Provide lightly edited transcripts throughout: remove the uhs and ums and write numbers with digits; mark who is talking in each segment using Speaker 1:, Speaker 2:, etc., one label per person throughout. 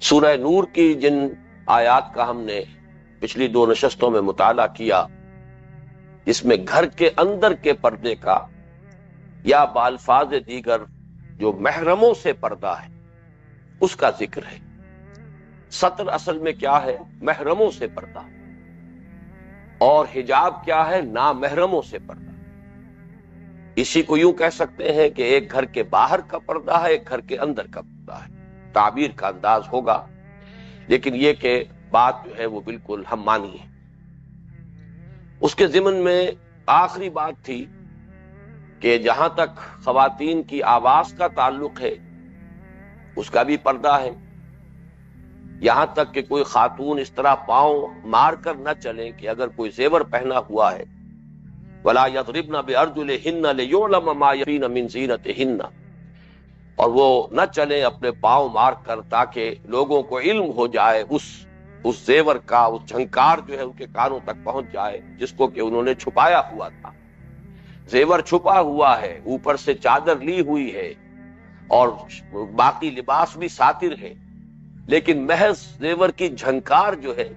Speaker 1: سورہ نور کی جن آیات کا ہم نے پچھلی 2 نشستوں میں مطالعہ کیا، جس میں گھر کے اندر کے پردے کا یا بالفاظ دیگر جو محرموں سے پردہ ہے اس کا ذکر ہے۔ ستر اصل میں کیا ہے؟ محرموں سے پردہ، اور حجاب کیا ہے؟ نامحرموں سے پردہ۔ اسی کو یوں کہہ سکتے ہیں کہ ایک گھر کے باہر کا پردہ ہے، ایک گھر کے اندر کا پردہ ہے۔ تعبیر کا انداز ہوگا، لیکن یہ کہ بات جو ہے وہ بالکل ہم مانی ہے۔ اس کے ضمن میں آخری بات تھی کہ جہاں تک خواتین کی آواز کا تعلق ہے اس کا بھی پردہ ہے، یہاں تک کہ کوئی خاتون اس طرح پاؤں مار کر نہ چلیں کہ اگر کوئی زیور پہنا ہوا ہے وَلَا يَضْرِبْنَ بِأَرْجُلِهِنَّ لِيُعْلَمَ مَا يَخْفِينَ مِنْ زِينَتِهِنَّ، اور وہ نہ چلیں اپنے پاؤں مار کر تاکہ لوگوں کو علم ہو جائے اس زیور کا، اس جھنکار جو ہے ان کے کانوں تک پہنچ جائے جس کو کہ انہوں نے چھپایا ہوا تھا۔ زیور چھپا ہوا ہے، اوپر سے چادر لی ہوئی ہے اور باقی لباس بھی ساتر ہے، لیکن محض زیور کی جھنکار جو ہے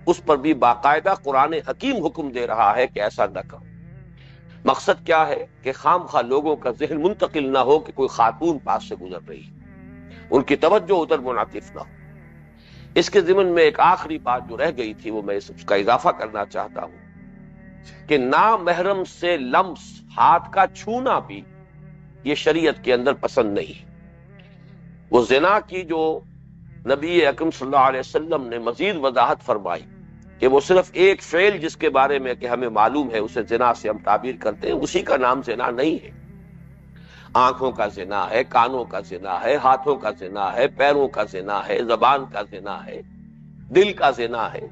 Speaker 1: اس پر بھی باقاعدہ قرآن حکیم حکم دے رہا ہے کہ ایسا نہ کرو۔ مقصد کیا ہے کہ خام خواہ لوگوں کا ذہن منتقل نہ ہو کہ کوئی خاتون پاس سے گزر رہی ہے، ان کی توجہ ادھر منعطف نہ ہو۔ اس کے ضمن میں ایک آخری بات جو رہ گئی تھی وہ میں اس کا اضافہ کرنا چاہتا ہوں کہ نامحرم سے لمس، ہاتھ کا چھونا بھی یہ شریعت کے اندر پسند نہیں۔ وہ زنا کی جو نبی اکرم صلی اللہ علیہ وسلم نے مزید وضاحت فرمائی کہ وہ صرف ایک فعل جس کے بارے میں کہ ہمیں معلوم ہے اسے زنا سے ہم تعبیر کرتے ہیں، اسی کا نام زنا نہیں ہے۔ آنکھوں کا زنا ہے، کانوں کا زنا ہے، ہاتھوں کا زنا ہے، پیروں کا زنا ہے، زبان کا زنا ہے، دل کا زنا ہے۔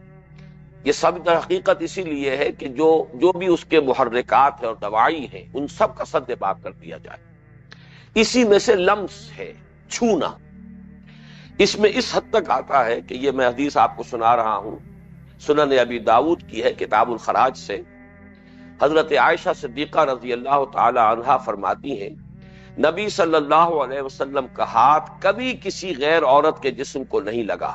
Speaker 1: یہ سب در حقیقت اسی لیے ہے کہ جو بھی اس کے محرکات ہیں اور دواعی ہیں ان سب کا سد پاک کر دیا جائے۔ اسی میں سے لمس ہے، چھونا، اس میں اس حد تک آتا ہے کہ یہ میں حدیث آپ کو سنا رہا ہوں، سنن ابی داؤد کی ہے کتاب الخراج سے۔ حضرت عائشہ صدیقہ رضی اللہ تعالی عنہا فرماتی ہیں نبی صلی اللہ علیہ وسلم کا ہاتھ کبھی کسی غیر عورت کے جسم کو نہیں لگا۔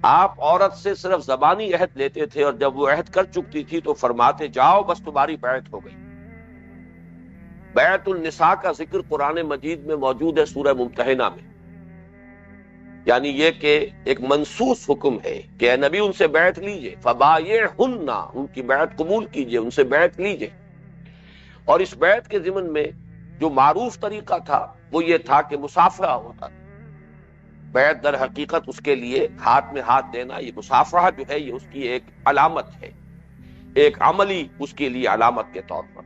Speaker 1: آپ عورت سے صرف زبانی عہد لیتے تھے اور جب وہ عہد کر چکتی تھی تو فرماتے جاؤ بس تمہاری بیعت ہو گئی۔ بیعت النساء کا ذکر قرآن مجید میں موجود ہے سورہ ممتحنہ میں، یعنی یہ کہ ایک منصوص حکم ہے کہ اے نبی ان سے بیعت لیجئے، فبایعہن، ان کی بیعت قبول کیجئے، ان سے بیعت لیجئے۔ اور اس بیعت کے ضمن میں جو معروف طریقہ تھا وہ یہ تھا کہ مصافحہ ہوتا تھا۔ بیعت در حقیقت اس کے لیے ہاتھ میں ہاتھ دینا، یہ مصافحہ جو ہے یہ اس کی ایک علامت ہے، ایک عملی اس کے لیے علامت کے طور پر۔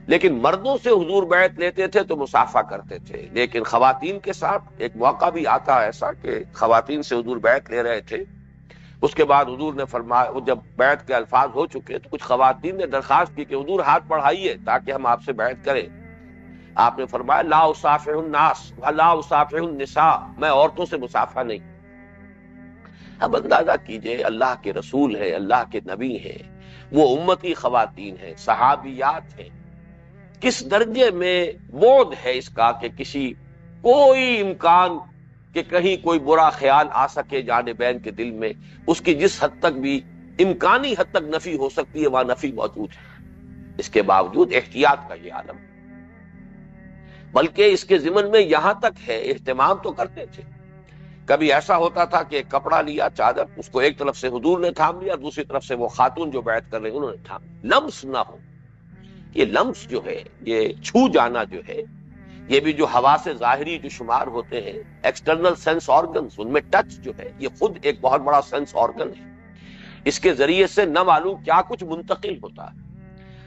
Speaker 1: لیکن مردوں سے حضور بیعت لیتے تھے تو مصافحہ کرتے تھے، لیکن خواتین کے ساتھ ایک موقع بھی آتا ایسا کہ خواتین سے حضور بیعت لے رہے تھے، اس کے بعد حضور نے فرمایا، جب بیعت کے الفاظ ہو چکے تو کچھ خواتین نے درخواست کی کہ حضور ہاتھ بڑھائیے تاکہ ہم آپ سے بیعت کریں۔ آپ نے فرمایا لا اصافح الناس ولا اصافح النساء، میں عورتوں سے مصافحہ نہیں۔ اب اندازہ کیجئے اللہ کے رسول ہیں، اللہ کے نبی ہیں، وہ امتی خواتین ہیں، صحابیات ہیں، کس درجے میں بعد ہے اس کا کہ کسی کوئی امکان کہ کہیں کوئی برا خیال آ سکے جانبین کے دل میں، اس کی جس حد تک بھی امکانی حد تک نفی ہو سکتی ہے وہاں نفی موجود ہے۔ اس کے باوجود احتیاط کا یہ عالم، بلکہ اس کے ضمن میں یہاں تک ہے اہتمام تو کرتے تھے۔ کبھی ایسا ہوتا تھا کہ ایک کپڑا لیا، چادر، اس کو ایک طرف سے حضور نے تھام لیا، دوسری طرف سے وہ خاتون جو بیعت کر رہے انہوں نے تھام لیا، لمس نہ ہو۔ یہ لمس جو ہے، یہ چھو جانا جو ہے، یہ بھی جو حواس ظاہری جو شمار ہوتے ہیں، ایکسٹرنل سینس آرگنز، ان میں ٹچ جو ہے یہ خود ایک بہت بڑا سینس آرگن ہے۔ اس کے ذریعے سے نہ معلوم کیا کچھ منتقل ہوتا ہے۔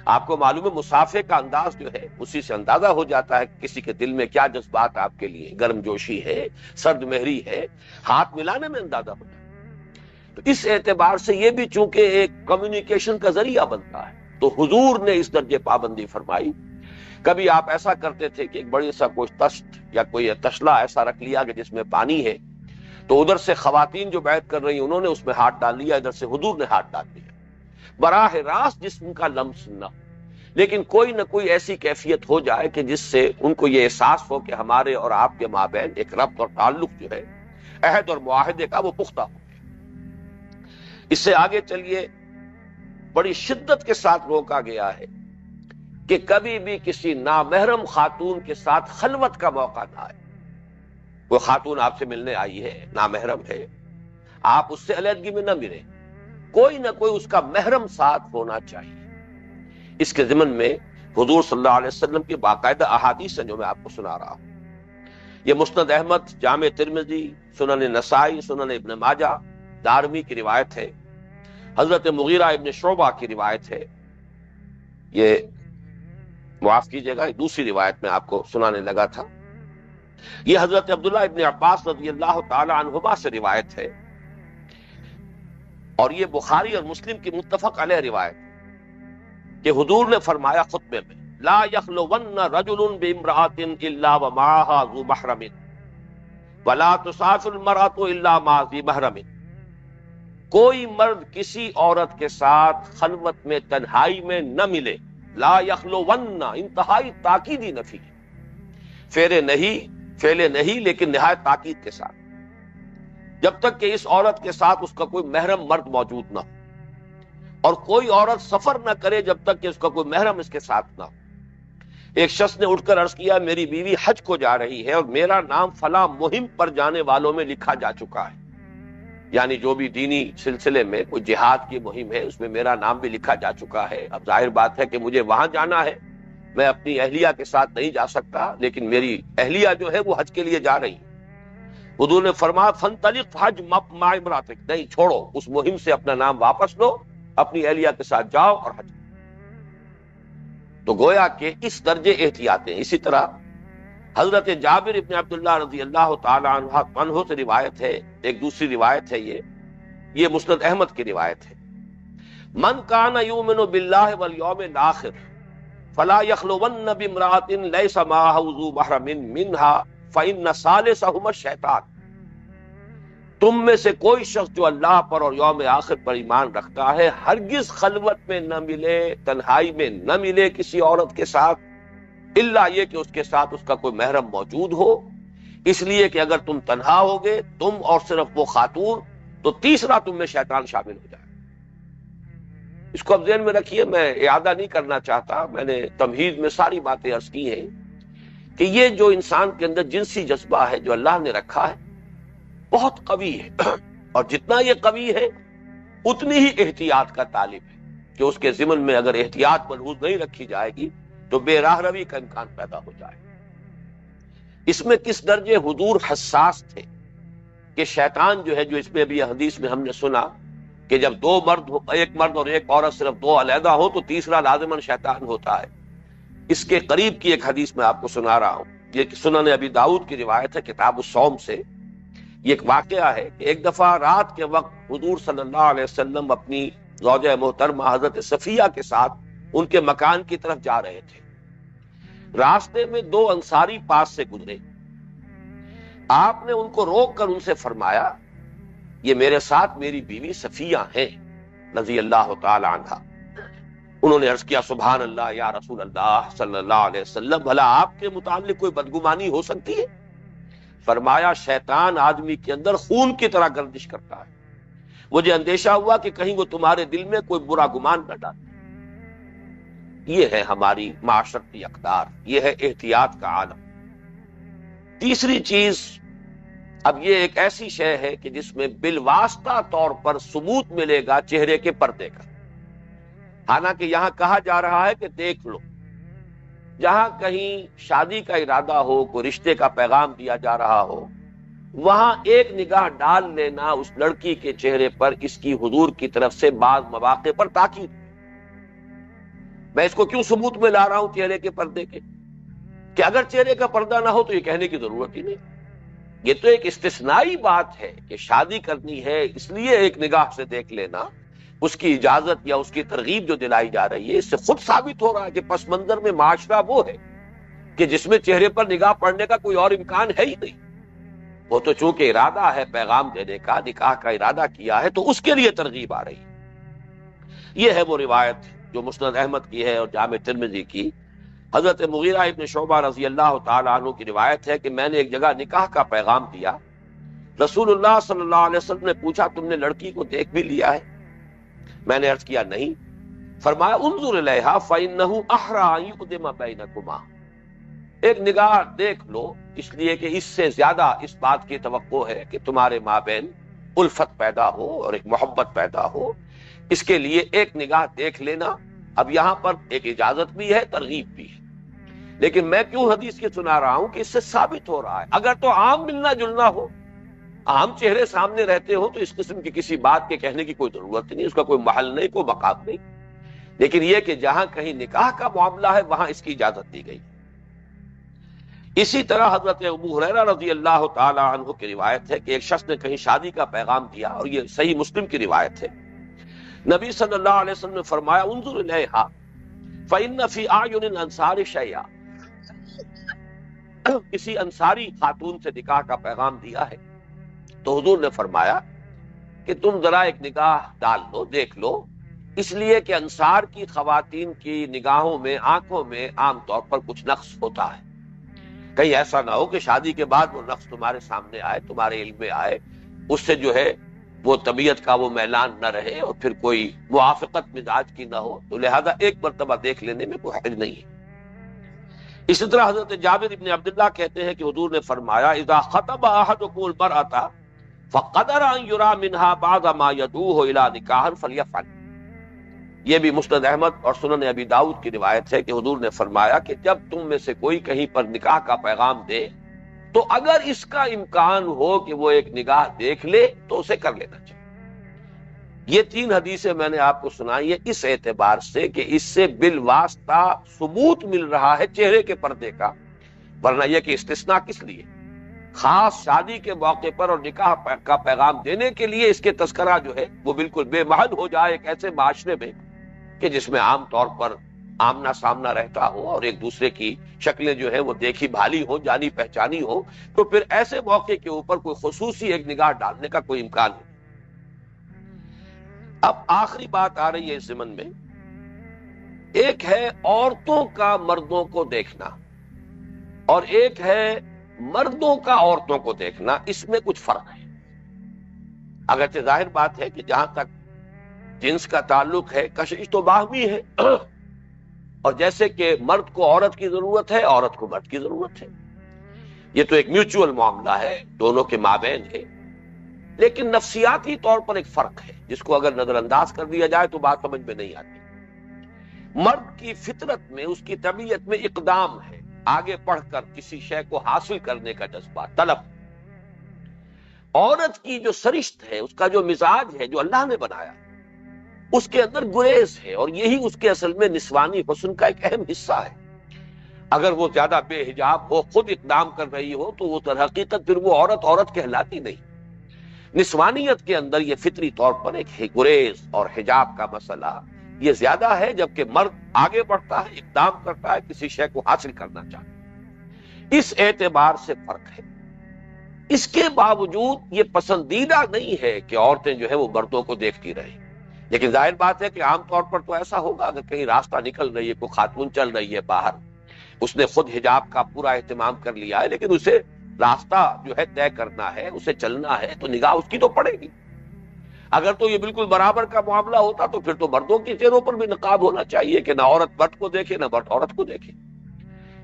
Speaker 1: آپ کو معلوم ہے مسافے کا انداز جو ہے اسی سے اندازہ ہو جاتا ہے کہ کسی کے دل میں کیا جذبات آپ کے لیے، گرم جوشی ہے، سرد مہری ہے، ہاتھ ملانے میں اندازہ ہو جاتا ہے۔ تو اس اعتبار سے یہ بھی چونکہ ایک کمیونیکیشن کا ذریعہ بنتا ہے تو حضور نے اس درجے پابندی فرمائی۔ کبھی آپ ایسا کرتے تھے کہ ایک بڑی سا کوئی تشت یا کوئی تشلا ایسا رکھ لیا کہ جس میں پانی ہے، تو ادھر سے خواتین جو بیعت کر رہی انہوں نے اس میں ہاتھ ڈال لیا، ادھر سے حضور نے ہاتھ ڈال دیا، براہ راست جسم کا لمس نہ، لیکن کوئی نہ کوئی ایسی کیفیت ہو جائے کہ جس سے ان کو یہ احساس ہو کہ ہمارے اور آپ کے مابین ایک ربط اور تعلق جو ہے عہد اور معاہدے کا وہ پختہ ہو گیا۔ اس سے آگے چلیے، بڑی شدت کے ساتھ روکا گیا ہے کہ کبھی بھی کسی نامحرم خاتون کے ساتھ خلوت کا موقع نہ آئے۔ وہ خاتون آپ سے ملنے آئی ہے، نامحرم ہے، آپ اس سے علیحدگی میں نہ ملیں، کوئی نہ کوئی اس کا محرم ساتھ ہونا چاہیے۔ اس کے ضمن میں حضور صلی اللہ علیہ وسلم کی باقاعدہ احادیث ہیں جو میں آپ کو سنا رہا ہوں۔ یہ مسند احمد، جامع ترمذی، سنن نسائی، سنن ابن ماجہ، دارمی کی روایت ہے، حضرت مغیرہ ابن شعبہ کی روایت ہے۔ یہ معاف کیجئے گا، دوسری روایت میں آپ کو سنانے لگا تھا۔ یہ حضرت عبداللہ ابن عباس رضی اللہ تعالی عنہما سے روایت ہے، اور یہ بخاری اور مسلم کی متفق علیہ روایت کہ حضور نے فرمایا خطبے میں، لا یخلون رجل بامرأۃ الا ومعها ذو محرم ولا تسافر المرأة الا مع ذی محرم۔ کوئی مرد کسی عورت کے ساتھ خلوت میں، تنہائی میں نہ ملے۔ لا یخلون انتہائی تاکیدی نفی، فعل نہیں لیکن نہایت تاکید کے ساتھ، جب تک کہ اس عورت کے ساتھ اس کا کوئی محرم مرد موجود نہ ہو، اور کوئی عورت سفر نہ کرے جب تک کہ اس کا کوئی محرم اس کے ساتھ نہ ہو۔ ایک شخص نے اٹھ کر عرض کیا، میری بیوی حج کو جا رہی ہے اور میرا نام فلاں مہم پر جانے والوں میں لکھا جا چکا ہے، یعنی جو بھی دینی سلسلے میں کوئی جہاد کی مہم ہے اس میں میرا نام بھی لکھا جا چکا ہے۔ اب ظاہر بات ہے کہ مجھے وہاں جانا ہے، میں اپنی اہلیہ کے ساتھ نہیں جا سکتا، لیکن میری اہلیہ جو ہے وہ حج کے لیے جا رہی ہے۔ حضور نے فرمایا، فانطلق حج مع امراتک، نہیں چھوڑو، اس مہم سے اپنا نام واپس لو، اپنی اہلیہ کے ساتھ جاؤ اور حج۔ تو گویا کہ اس درجے احتیاط ہیں۔ اسی طرح حضرت جابر ابن عبداللہ رضی اللہ تعالی عنہ سے روایت ہے، ایک دوسری روایت ہے، یہ مسند احمد کی روایت ہے، من کان یؤمن باللہ والیوم الآخر فلا یخلون بامرأۃ لیس معها ذو محرم منها فإن ثالثہما الشیطان۔ تم میں سے کوئی شخص جو اللہ پر اور یوم آخر پر ایمان رکھتا ہے، ہرگز خلوت میں نہ ملے، تنہائی میں نہ ملے کسی عورت کے ساتھ، الا یہ کہ اس کے ساتھ اس کا کوئی محرم موجود ہو، اس لیے کہ اگر تم تنہا ہوگے، تم اور صرف وہ خاتون، تو تیسرا تم میں شیطان شامل ہو جائے۔ اس کو اب ذہن میں رکھیے، میں اعادہ نہیں کرنا چاہتا، میں نے تمہید میں ساری باتیں عرض کی ہیں کہ یہ جو انسان کے اندر جنسی جذبہ ہے جو اللہ نے رکھا ہے بہت قوی ہے، اور جتنا یہ قوی ہے اتنی ہی احتیاط کا طالب ہے، کہ اس کے ضمن میں اگر احتیاط ملحوظ نہیں رکھی جائے گی تو بے راہ روی کا امکان پیدا ہو جائے۔ اس میں کس درجے حضور حساس تھے کہ شیطان جو ہے، جو اس میں بھی حدیث میں ہم نے سنا کہ جب دو مرد ہو، ایک مرد اور ایک عورت صرف دو علیحدہ ہو تو تیسرا لازماً شیطان ہوتا ہے۔ اس کے قریب کی ایک حدیث میں آپ کو سنا رہا ہوں، یہ سنن ابی داؤد کی روایت ہے کتاب الصوم سے۔ یہ ایک واقعہ ہے کہ ایک دفعہ رات کے وقت حضور صلی اللہ علیہ وسلم اپنی زوجہ محترمہ حضرت صفیہ کے ساتھ ان کے مکان کی طرف جا رہے تھے۔ راستے میں دو انصاری پاس سے گزرے، آپ نے ان کو روک کر ان سے فرمایا، یہ میرے ساتھ میری بیوی صفیہ ہیں رضی اللہ تعالی عنہ۔ انہوں نے عرض کیا، سبحان اللہ یا رسول اللہ صلی اللہ علیہ وسلم، بھلا آپ کے متعلق کوئی بدگمانی ہو سکتی ہے؟ فرمایا، شیطان آدمی کے اندر خون کی طرح گردش کرتا ہے، مجھے اندیشہ ہوا کہ کہیں وہ تمہارے دل میں کوئی برا گمان نہ ڈالے۔ یہ ہے ہماری معاشرتی اقدار، یہ ہے احتیاط کا عالم۔ تیسری چیز، اب یہ ایک ایسی شے ہے کہ جس میں بالواسطہ طور پر ثبوت ملے گا چہرے کے پردے کا، حالانکہ یہاں کہا جا رہا ہے کہ دیکھ لو۔ جہاں کہیں شادی کا ارادہ ہو، کوئی رشتے کا پیغام دیا جا رہا ہو، وہاں ایک نگاہ ڈال لینا اس لڑکی کے چہرے پر، اس کی حضور کی طرف سے بعض مواقع پر تاکید۔ میں اس کو کیوں ثبوت میں لا رہا ہوں چہرے کے پردے کے، کہ اگر چہرے کا پردہ نہ ہو تو یہ کہنے کی ضرورت ہی نہیں۔ یہ تو ایک استثنائی بات ہے کہ شادی کرنی ہے اس لیے ایک نگاہ سے دیکھ لینا، اس کی اجازت یا اس کی ترغیب جو دلائی جا رہی ہے، اس سے خود ثابت ہو رہا ہے کہ پس منظر میں معاشرہ وہ ہے کہ جس میں چہرے پر نگاہ پڑنے کا کوئی اور امکان ہے ہی نہیں۔ وہ تو چونکہ ارادہ ہے پیغام دینے کا، نکاح کا ارادہ کیا ہے، تو اس کے لیے ترغیب آ رہی ہے۔ یہ ہے وہ روایت جو مسند احمد کی ہے اور جامع ترمذی کی، حضرت مغیرہ ابن شعبہ رضی اللہ تعالی عنہ کی روایت ہے کہ میں نے ایک جگہ نکاح کا پیغام دیا، رسول اللہ صلی اللہ علیہ وسلم نے پوچھا تم نے لڑکی کو دیکھ بھی لیا ہے؟ میں نے عرض کیا نہیں. فرمایا انظر الیہا فإنہ احری ان یقدم بینکما، ایک نگاہ دیکھ لو، اس لیے کہ اس سے زیادہ اس بات کی توقع ہے کہ تمہارے مابین الفت پیدا ہو اور ایک محبت پیدا ہو، اس کے لیے ایک نگاہ دیکھ لینا. اب یہاں پر ایک اجازت بھی ہے، ترغیب بھی ہے، لیکن میں کیوں حدیث کی سنا رہا ہوں کہ اس سے ثابت ہو رہا ہے اگر تو عام ملنا جلنا ہو، عام چہرے سامنے رہتے ہو، تو اس قسم کی کسی بات کے کہنے کی کوئی ضرورت نہیں، اس کا کوئی محل نہیں، کوئی مقام نہیں. لیکن یہ کہ جہاں کہیں نکاح کا معاملہ ہے وہاں اس کی اجازت دی گئی. اسی طرح حضرت ابو ہریرہ رضی اللہ تعالی عنہ کی روایت ہے کہ ایک شخص نے کہیں شادی کا پیغام دیا، اور یہ صحیح مسلم کی روایت ہے. نبی صلی اللہ علیہ وسلم نے فرمایا انظر الیہا فإن فی اعین الانصار شیئا، کسی انصاری خاتون سے نکاح کا پیغام دیا ہے تو حضور نے فرمایا کہ تم ذرا ایک نگاہ ڈال لو، دیکھ لو، اس لیے کہ انصار کی خواتین کی نگاہوں میں، آنکھوں میں عام طور پر کچھ نقص ہوتا ہے. کہیں ایسا نہ ہو کہ شادی کے بعد وہ نقص تمہارے سامنے آئے، تمہارے علم میں آئے، اس سے جو ہے وہ طبیعت کا وہ میلان نہ رہے اور پھر کوئی موافقت مزاج کی نہ ہو. تو لہذا ایک مرتبہ دیکھ لینے میں کوئی حرج نہیں ہے. اسی طرح حضرت جابر ابن عبداللہ کہتے ہیں کہ حضور نے فرمایا اذا خطب احدکم المرأة فقدر ان یرا منها بعض ما يدعوه الى نکاح فلیفعل. یہ بھی مسند احمد اور سنن ابی داؤد کی روایت ہے کہ حضور نے فرمایا کہ جب تم میں سے کوئی کہیں پر نکاح کا پیغام دے تو اگر اس کا امکان ہو کہ وہ ایک نگاہ دیکھ لے تو اسے کر لینا چاہیے. یہ تین حدیثیں میں نے آپ کو سنائی ہے اس اعتبار سے کہ اس سے بالواسطہ ثبوت مل رہا ہے چہرے کے پردے کا، ورنہ یہ کہ استثناء کس لیے؟ خاص شادی کے موقع پر اور نکاح کا پیغام دینے کے لیے اس کے تذکرہ جو ہے وہ بالکل بے محل ہو جائے ایک ایسے معاشرے میں کہ جس میں عام طور پر آمنا سامنا رہتا ہو اور ایک دوسرے کی شکلیں جو ہے وہ دیکھی بھالی ہو، جانی پہچانی ہو، تو پھر ایسے موقع کے اوپر کوئی خصوصی ایک نگاہ ڈالنے کا کوئی امکان نہیں. اب آخری بات آ رہی ہے اس ضمن میں، ایک ہے عورتوں کا مردوں کو دیکھنا اور ایک ہے مردوں کا عورتوں کو دیکھنا. اس میں کچھ فرق ہے، اگرچہ ظاہر بات ہے کہ جہاں تک جنس کا تعلق ہے کشش تو باہمی ہے، اور جیسے کہ مرد کو عورت کی ضرورت ہے، عورت کو مرد کی ضرورت ہے، یہ تو ایک میوچول معاملہ ہے، دونوں کے مابین ہے. لیکن نفسیاتی طور پر ایک فرق ہے جس کو اگر نظر انداز کر دیا جائے تو بات سمجھ میں نہیں آتی. مرد کی فطرت میں، اس کی طبیعت میں اقدام ہے، آگے بڑھ کر کسی شے کو حاصل کرنے کا جذبہ، طلب. عورت کی جو سرشت ہے، اس کا جو مزاج ہے جو اللہ نے بنایا، اس کے اندر گریز ہے، اور یہی اس کے اصل میں نسوانی حسن کا ایک اہم حصہ ہے. اگر وہ زیادہ بے حجاب ہو، خود اقدام کر رہی ہو، تو وہ در حقیقت پھر وہ عورت کہلاتی نہیں. نسوانیت کے اندر یہ فطری طور پر ایک گریز اور حجاب کا مسئلہ یہ زیادہ ہے، جبکہ مرد آگے بڑھتا ہے، اقدام کرتا ہے، کسی شے کو حاصل کرنا چاہتا ہے. اس اعتبار سے فرق ہے. اس کے باوجود یہ پسندیدہ نہیں ہے کہ عورتیں جو ہے وہ مردوں کو دیکھتی رہیں. لیکن ظاہر بات ہے کہ عام طور پر تو ایسا ہوگا، اگر کہیں راستہ نکل رہی ہے، کوئی خاتون چل رہی ہے باہر، اس نے خود حجاب کا پورا اہتمام کر لیا ہے، لیکن اسے راستہ جو ہے طے کرنا ہے، اسے چلنا ہے، تو نگاہ اس کی تو پڑے گی. اگر تو یہ بالکل برابر کا معاملہ ہوتا تو پھر تو مردوں کے چہروں پر بھی نقاب ہونا چاہیے کہ نہ عورت مرد کو دیکھے نہ مرد عورت کو دیکھے.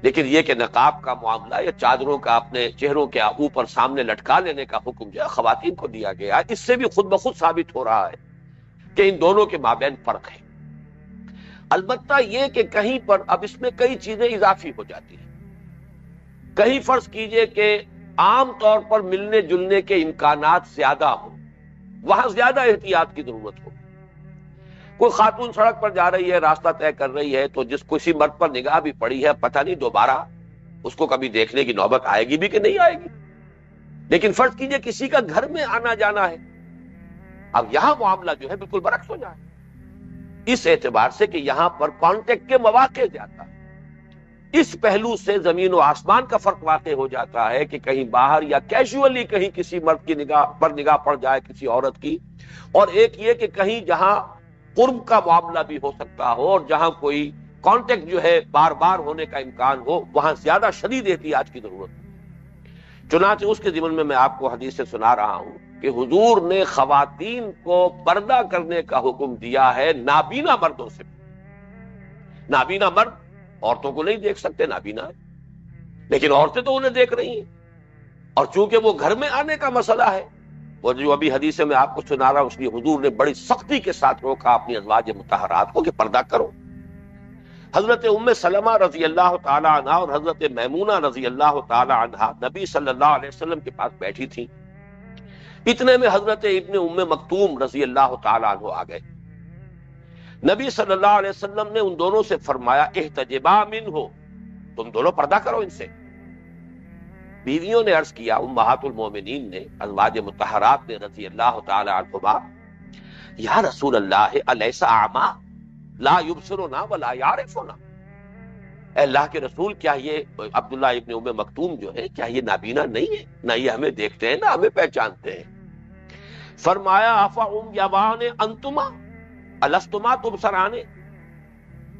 Speaker 1: لیکن یہ کہ نقاب کا معاملہ یا چادروں کا اپنے چہروں کے اوپر سامنے لٹکا لینے کا حکم جو ہے خواتین کو دیا گیا ہے، اس سے بھی خود بخود ثابت ہو رہا ہے کہ ان دونوں کے مابین فرق ہے. البتہ یہ کہ کہیں پر اب اس میں کئی چیزیں اضافی ہو جاتی ہیں. کہیں فرض کیجئے کہ عام طور پر ملنے جلنے کے امکانات زیادہ ہوں، وہاں زیادہ احتیاط کی ضرورت ہو. کوئی خاتون سڑک پر جا رہی ہے، راستہ طے کر رہی ہے، تو جس کسی مرد پر نگاہ بھی پڑی ہے، پتہ نہیں دوبارہ اس کو کبھی دیکھنے کی نوبت آئے گی بھی کہ نہیں آئے گی. لیکن فرض کیجئے کسی کا گھر میں آنا جانا ہے، اب یہاں معاملہ جو ہے بالکل برعکس ہو جائے، اس اعتبار سے کہ یہاں پر کانٹیکٹ کے مواقع زیادہ. اس پہلو سے زمین و آسمان کا فرق واقع ہو جاتا ہے کہ کہیں باہر یا کیجولی کہیں کسی مرد کی نگاہ پڑ جائے کسی عورت کی، اور ایک یہ کہ کہیں جہاں قرب کا معاملہ بھی ہو سکتا ہو اور جہاں کوئی کانٹیکٹ جو ہے بار بار ہونے کا امکان ہو، وہاں زیادہ شدید احتیاط کی ضرورت ہے. چنانچہ اس کے ضمن میں آپ کو حدیث سے سنا رہا ہوں کہ حضور نے خواتین کو پردہ کرنے کا حکم دیا ہے نابینا مردوں سے. نابینا مرد عورتوں کو نہیں دیکھ سکتے، نابینا ہے، لیکن عورتیں تو انہیں دیکھ رہی ہیں. اور چونکہ وہ گھر میں آنے کا مسئلہ ہے، وہ جو ابھی حدیث میں آپ کو سنا رہا ہوں، اس لیے حضور نے بڑی سختی کے ساتھ روکا اپنی ازواج مطہرات کو کہ پردہ کرو. حضرت ام سلمہ رضی اللہ تعالی عنہ اور حضرت میمونہ رضی اللہ تعالی عنہ نبی صلی اللہ علیہ وسلم کے پاس بیٹھی تھیں. اتنے میں حضرت ابن ام مکتوم رضی اللہ تعالی عنہ آ گئے. نبی صلی اللہ علیہ وسلم نے ان دونوں سے فرمایا احتجبا منہ، تم دونوں پردہ کرو ان سے. بیویوں نے عرض کیا، امہات المومنین نے، ازواج مطہرات نے رضی اللہ تعالی عنہما، یا رسول اللہ الیس اعما لا یبصرنا ولا یعرفنا. اے اللہ کے رسول، کیا یہ عبداللہ ابن ام مکتوم جو ہے، کیا یہ نابینا نہیں ہے؟ نہ یہ ہمیں دیکھتے ہیں، نہ ہمیں پہچانتے ہیں. فرمایا افعم یبان انتما الستما تبصران،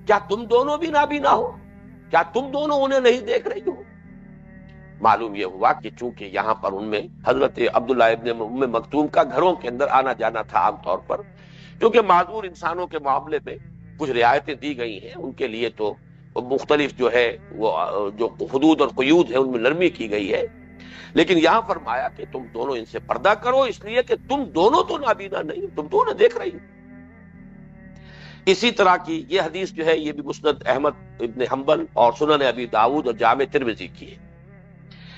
Speaker 1: کیا تم دونوں بھی نابینا ہو؟ کیا تم دونوں انہیں نہیں دیکھ رہی ہو؟ معلوم یہ ہوا کہ چونکہ یہاں پر ان میں حضرت عبداللہ ابن ام مکتوم کا گھروں کے اندر آنا جانا تھا عام طور پر، کیونکہ معذور انسانوں کے معاملے میں کچھ رعایتیں دی گئی ہیں، ان کے لیے تو مختلف جو ہے وہ جو حدود اور قیود ہے ان میں نرمی کی گئی ہے. لیکن یہاں فرمایا کہ تم دونوں ان سے پردہ کرو، اس لیے کہ تم دونوں تو نابینا نہیں، تم تو انہیں دیکھ رہی ہو. اسی طرح کی یہ حدیث جو ہے یہ بھی مسند احمد ابن حنبل اور سنن ابی داؤد اور جامع ترمذی کی ہے.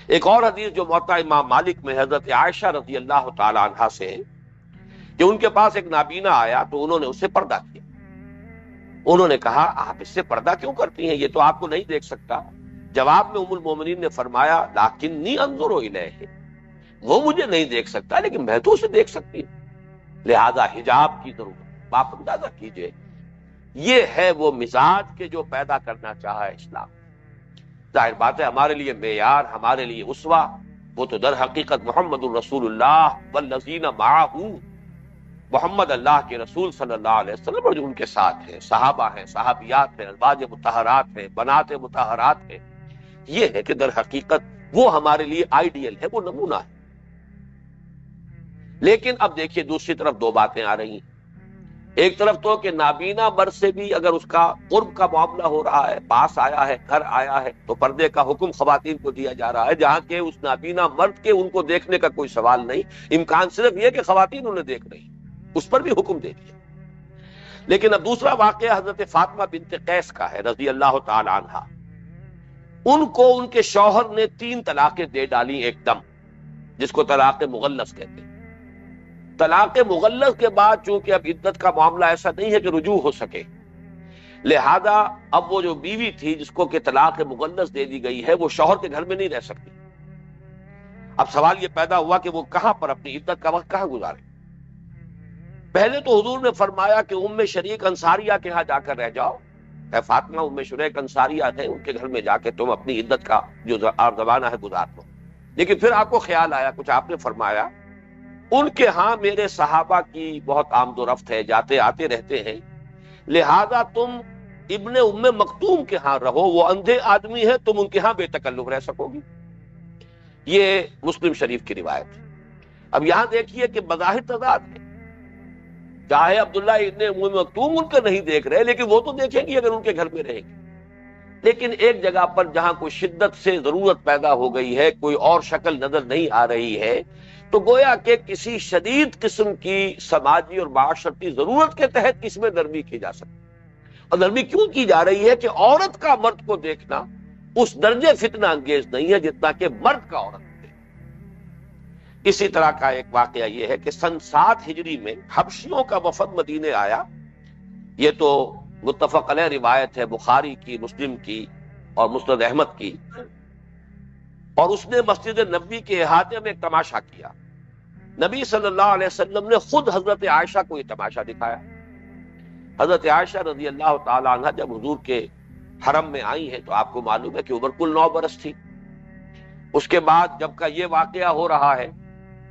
Speaker 1: ایک اور حدیث جو موطا امام مالک میں حضرت عائشہ رضی اللہ تعالی عنہا سے ہے کہ ان کے پاس ایک نابینا آیا تو انہوں نے اس سے پردہ کیا. انہوں نے کہا آپ اس سے پردہ کیوں کرتی ہیں، یہ تو آپ کو نہیں دیکھ سکتا. جواب میں ام المومنین نے فرمایا لیکنی انظر الیہ، وہ مجھے نہیں دیکھ سکتا لیکن میں تو اسے دیکھ سکتی ہوں، لہذا حجاب کی ضرورت. آپ اندازہ کیجئے، یہ ہے وہ مزاج کے جو پیدا کرنا چاہا ہے اسلام. ظاہر بات ہے ہمارے لیے معیار، ہمارے لیے اسوہ وہ تو در حقیقت محمد الرسول اللہ والذین معہ، محمد اللہ کے رسول صلی اللہ علیہ وسلم اور جو ان کے ساتھ ہیں، صحابہ ہیں، صحابیات ہیں، ازواج مطہرات ہیں، بنات مطہرات ہیں. یہ ہے کہ در حقیقت وہ ہمارے لیے آئیڈیل ہے، وہ نمونہ ہے. لیکن اب دیکھیے دوسری طرف دو باتیں آ رہی ہیں. ایک طرف تو کہ نابینا مرد سے بھی اگر اس کا قرب کا معاملہ ہو رہا ہے، پاس آیا ہے، گھر آیا ہے، تو پردے کا حکم خواتین کو دیا جا رہا ہے، جہاں کہ اس نابینا مرد کے ان کو دیکھنے کا کوئی سوال نہیں، امکان صرف یہ کہ خواتین انہیں دیکھ رہی، اس پر بھی حکم دے دیا. لیکن اب دوسرا واقعہ حضرت فاطمہ بنت قیس کا ہے رضی اللہ تعالی عنہا. ان کو ان کے شوہر نے 3 طلاقیں دے ڈالی ایک دم، جس کو طلاق مغلظ کہتے ہیں. طلاق مغلظ کے بعد چونکہ اب عدت کا معاملہ ایسا نہیں ہے کہ رجوع ہو سکے، لہذا اب وہ جو بیوی تھی جس کو کہ طلاق مغلظ دے دی گئی ہے، وہ شوہر کے گھر میں نہیں رہ سکتی. اب سوال یہ پیدا ہوا کہ وہ کہاں پر اپنی عدت کا وقت کہاں گزارے. پہلے تو حضور نے فرمایا کہ ام شریک انصاریہ کے ہاں جا کر رہ جاؤ. اے فاطمہ، ام شریک انصاریہ تھے، ان کے گھر میں جا کے تم اپنی عدت کا جو زمانہ ہے گزار دو. لیکن پھر آپ کو خیال آیا، کچھ آپ نے فرمایا ان کے ہاں میرے صحابہ کی بہت آمد و رفت ہے، جاتے آتے رہتے ہیں، لہذا تم ابن ام مکتوم کے ہاں رہو، وہ اندھے آدمی ہے، تم ان کے ہاں بے تکلف رہ سکو گی. یہ مسلم شریف کی روایت ہے. اب یہاں دیکھیے کہ بظاہر تضاد ہے، چاہے عبداللہ ابن ام مکتوم ان کو نہیں دیکھ رہے لیکن وہ تو دیکھیں گی اگر ان کے گھر میں رہیں گے. لیکن ایک جگہ پر جہاں کوئی شدت سے ضرورت پیدا ہو گئی ہے، کوئی اور شکل نظر نہیں آ رہی ہے، تو گویا کہ کسی شدید قسم کی سماجی اور معاشرتی ضرورت کے تحت اس میں نرمی کی جا سکتی. اور نرمی کیوں کی جا رہی ہے کہ عورت کا مرد کو دیکھنا اس درجے فتنہ انگیز نہیں ہے جتنا کہ مرد کا عورت کو دیکھنا. اسی طرح کا ایک واقعہ یہ ہے کہ سن 7 ہجری میں حبشیوں کا وفد مدینے آیا. یہ تو متفق علیہ روایت ہے، بخاری کی، مسلم کی اور مسند احمد کی. اور اس نے مسجد نبوی کے احاطے میں ایک تماشا کیا. نبی صلی اللہ علیہ وسلم نے خود حضرت عائشہ کو یہ تماشا دکھایا. حضرت عائشہ رضی اللہ تعالی عنہ جب حضور کے حرم میں آئی ہیں تو آپ کو معلوم ہے کہ عمر کل 9 برس تھی. اس کے بعد جب کا یہ واقعہ ہو رہا ہے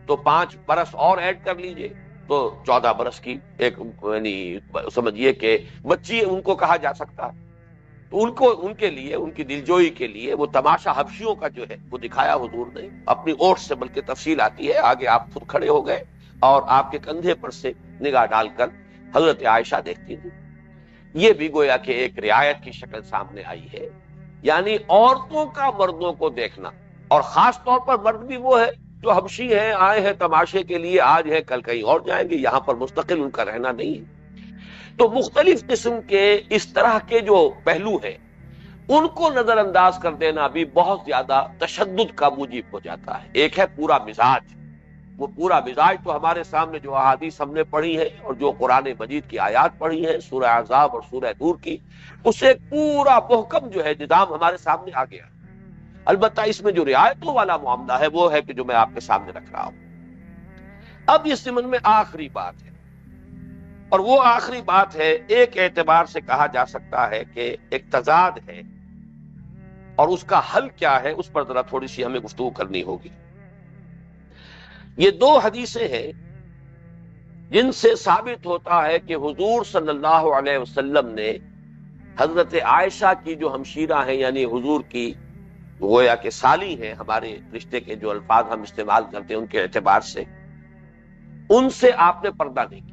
Speaker 1: تو 5 برس اور ایڈ کر لیجئے تو 14 برس کی ایک یعنی سمجھیے کہ بچی ان کو کہا جا سکتا ہے. تو ان کے لیے، ان کی دلجوئی کے لیے وہ تماشا حبشیوں کا جو ہے وہ دکھایا حضور نے اپنی اوٹ سے، بلکہ تفصیل آتی ہے آگے، آپ خود کھڑے ہو گئے اور آپ کے کندھے پر سے نگاہ ڈال کر حضرت عائشہ دیکھتی تھی۔ یہ بھی گویا کہ ایک رعایت کی شکل سامنے آئی ہے، یعنی عورتوں کا مردوں کو دیکھنا، اور خاص طور پر مرد بھی وہ ہے جو حبشی ہیں، آئے ہیں تماشے کے لیے، آج ہے کل کہیں اور جائیں گے، یہاں پر مستقل ان کا رہنا نہیں ہے۔ تو مختلف قسم کے اس طرح کے جو پہلو ہیں ان کو نظر انداز کر دینا بھی بہت زیادہ تشدد کا موجب ہو جاتا ہے۔ ایک ہے پورا مزاج، وہ پورا مزاج تو ہمارے سامنے جو احادیث ہم نے پڑھی ہے اور جو قرآن مجید کی آیات پڑھی ہیں سورہ احزاب اور سورہ نور کی، اس سے ایک پورا محکم جو ہے نظام ہمارے سامنے آ گیا۔ البتہ اس میں جو رعایتوں والا معاملہ ہے وہ ہے کہ جو میں آپ کے سامنے رکھ رہا ہوں۔ اب اس ضمن میں آخری بات ہے، اور وہ آخری بات ہے ایک اعتبار سے کہا جا سکتا ہے کہ ایک تضاد ہے، اور اس کا حل کیا ہے اس پر ذرا تھوڑی سی ہمیں گفتگو کرنی ہوگی۔ یہ دو حدیثیں ہیں جن سے ثابت ہوتا ہے کہ حضور صلی اللہ علیہ وسلم نے حضرت عائشہ کی جو ہمشیرہ ہیں، یعنی حضور کی گویا کہ سالی ہیں، ہمارے رشتے کے جو الفاظ ہم استعمال کرتے ہیں ان کے اعتبار سے، ان سے آپ نے پردہ نہیں کیا۔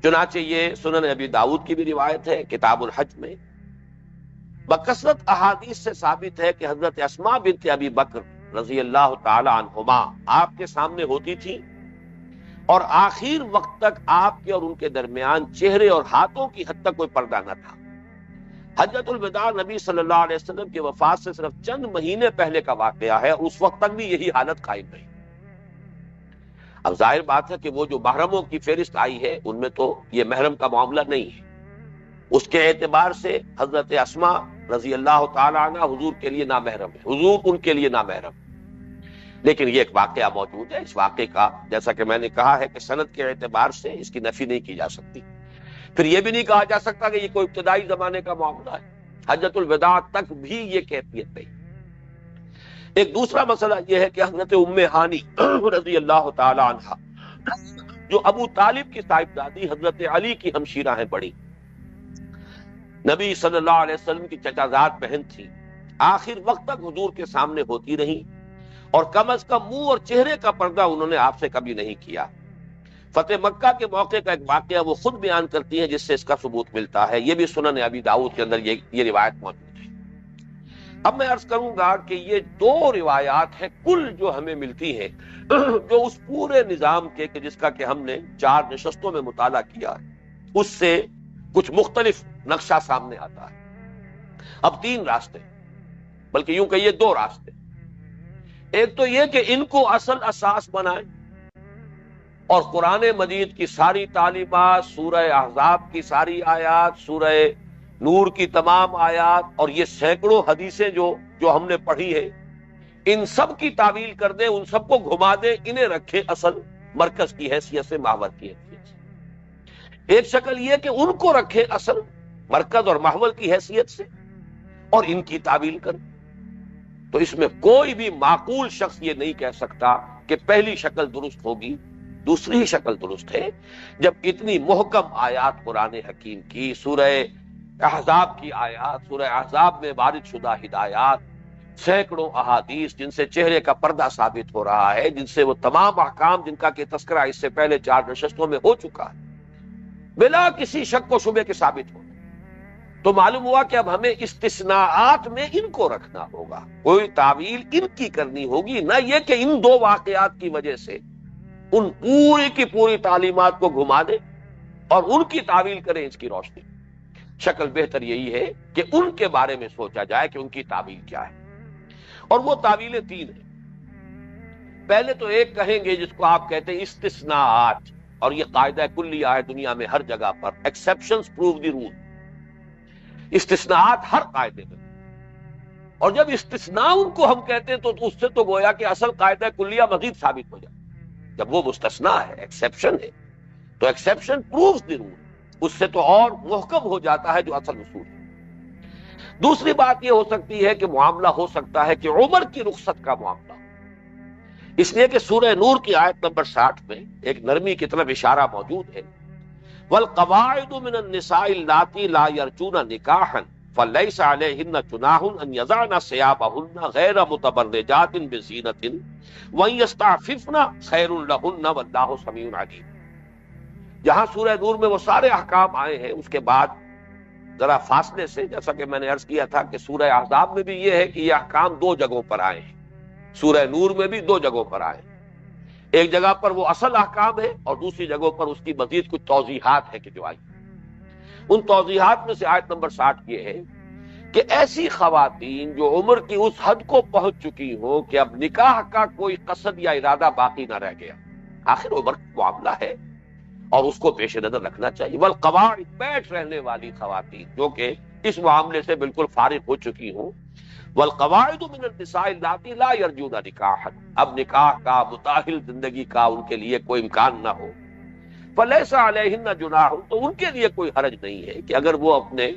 Speaker 1: چنانچہ یہ سنن ابی داؤد کی بھی روایت ہے کتاب الحج میں، بکثرت احادیث سے ثابت ہے کہ حضرت اسماء بنت ابی بکر رضی اللہ تعالی عنہما آپ کے سامنے ہوتی تھی، اور آخر وقت تک آپ کے اور ان کے درمیان چہرے اور ہاتھوں کی حد تک کوئی پردہ نہ تھا۔ حجۃ الوداع نبی صلی اللہ علیہ وسلم کی وفات سے صرف چند مہینے پہلے کا واقعہ ہے، اور اس وقت تک بھی یہی حالت قائم رہی۔ اب ظاہر بات ہے کہ وہ جو محرموں کی فہرست آئی ہے ان میں تو یہ محرم کا معاملہ نہیں ہے، اس کے اعتبار سے حضرت اسماء رضی اللہ تعالی عنہ حضور کے لیے نامحرم ہے، حضور ان کے لیے نامحرم۔ لیکن یہ ایک واقعہ موجود ہے، اس واقعے کا جیسا کہ میں نے کہا ہے کہ سند کے اعتبار سے اس کی نفی نہیں کی جا سکتی۔ پھر یہ بھی نہیں کہا جا سکتا کہ یہ کوئی ابتدائی زمانے کا معاملہ ہے، حجۃ الوداع تک بھی یہ کیفیت نہیں۔ ایک دوسرا مسئلہ یہ ہے کہ حضرت ام ہانی رضی اللہ تعالی عنہا جو ابو طالب کی صاحبزادی حضرت علی کی ہمشیرہ ہیں بڑی، نبی صلی اللہ علیہ وسلم کی چچا زاد بہن تھی، آخر وقت تک حضور کے سامنے ہوتی رہی، اور کم از کم منہ اور چہرے کا پردہ انہوں نے آپ سے کبھی نہیں کیا۔ فتح مکہ کے موقع کا ایک واقعہ وہ خود بیان کرتی ہیں جس سے اس کا ثبوت ملتا ہے، یہ بھی سنن ابی داؤد کے اندر یہ روایت موجود ہے۔ اب میں عرض کروں گا کہ یہ دو روایات ہیں کل جو ہمیں ملتی ہیں، جو اس پورے نظام کے کہ جس کا کہ ہم نے 4 نشستوں میں مطالعہ کیا ہے، اس سے کچھ مختلف نقشہ سامنے آتا ہے۔ اب 3 راستے، بلکہ یوں کہیے 2 راستے۔ ایک تو یہ کہ ان کو اصل اساس بنائیں اور قرآن مجید کی ساری تعلیمات، سورہ احزاب کی ساری آیات، سورہ نور کی تمام آیات اور یہ سینکڑوں حدیثیں جو ہم نے پڑھی ہیں، ان سب کی تعویل کر دیں، ان سب کو گھما دیں، انہیں رکھیں اصل مرکز کی حیثیت سے، محور کی حیثیت سے۔ ایک شکل یہ کہ ان کو رکھیں اصل مرکز اور محور کی حیثیت سے اور ان کی تعویل کریں۔ تو اس میں کوئی بھی معقول شخص یہ نہیں کہہ سکتا کہ پہلی شکل درست ہوگی، دوسری ہی شکل درست ہے، جب اتنی محکم آیات قرآن حکیم کی، سورہ احزاب کی آیات، سورہ احزاب میں وارد شدہ ہدایات، سینکڑوں احادیث جن سے چہرے کا پردہ ثابت ہو رہا ہے، جن سے وہ تمام احکام جن کا کہ تذکرہ اس سے پہلے 4 نشستوں میں ہو چکا ہے، بلا کسی شک و شبے کے ثابت ہو، تو معلوم ہوا کہ اب ہمیں استثناءات میں ان کو رکھنا ہوگا، کوئی تعویل ان کی کرنی ہوگی، نہ یہ کہ ان 2 واقعات کی وجہ سے ان پوری کی پوری تعلیمات کو گھما دیں اور ان کی تعویل کریں اس کی روشنی۔ شکل بہتر یہی ہے کہ ان کے بارے میں سوچا جائے کہ ان کی تعویل کیا ہے، اور وہ تعویلیں 3 ہیں۔ پہلے تو ایک کہیں گے جس کو آپ کہتے ہیں استثناءات، اور یہ قاعدہ کلیہ ہے دنیا میں ہر جگہ پر، ایکسیپشنز پروو دی رول، استثناءات ہر قاعدے میں، اور جب استثناء ان کو ہم کہتے ہیں تو اس سے تو گویا کہ اصل قاعدہ کلیہ مزید ثابت ہو جائے۔ جب وہ مستثنیٰ ہے، ایکسیپشن ہے، تو ایکسیپشن پرووز دی رول، اس سے تو اور محکم ہو جاتا ہے جو اصل اصول ہے۔ دوسری بات یہ ہو سکتی ہے کہ معاملہ ہو سکتا ہے کہ عمر کی رخصت کا معاملہ، اس لیے کہ سورہ نور کی آیت نمبر 60 میں ایک نرمی کی طرف اشارہ موجود ہے، والقواعد من النساء اللاتي لا يرجون نکاحا فليس عليهن جناح ان يضعن ثيابهن غير متبرجات بزينة وان يستعففن خير لهن والله سميع عليم. جہاں سورہ نور میں وہ سارے احکام آئے ہیں، اس کے بعد ذرا فاصلے سے، جیسا کہ میں نے عرض کیا تھا کہ سورہ احزاب میں بھی یہ ہے کہ یہ احکام دو جگہوں پر آئے ہیں، سورہ نور میں بھی دو جگہوں پر آئے ہیں. ایک جگہ پر وہ اصل احکام ہے اور دوسری جگہوں پر اس کی مزید کچھ توضیحات ہے کہ جو آئی. ان توضیحات میں سے آیت نمبر 60 یہ ہے کہ ایسی خواتین جو عمر کی اس حد کو پہنچ چکی ہوں کہ اب نکاح کا کوئی قصد یا ارادہ باقی نہ رہ گیا، آخر عمر کا معاملہ ہے اور اس کو پیش نظر رکھنا چاہیے. والقواعد، بیٹھ رہنے والی خواتین جو کہ اس معاملے سے بالکل فارغ ہو چکی ہوں. والقواعد من النساء اللاتي لا يرجون نکاحا، اب نکاح کا، متاہل زندگی کا ان کے لیے کوئی امکان نہ ہو. فلیس علیہن جناح، تو ان کے لیے کوئی حرج نہیں ہے کہ اگر وہ اپنے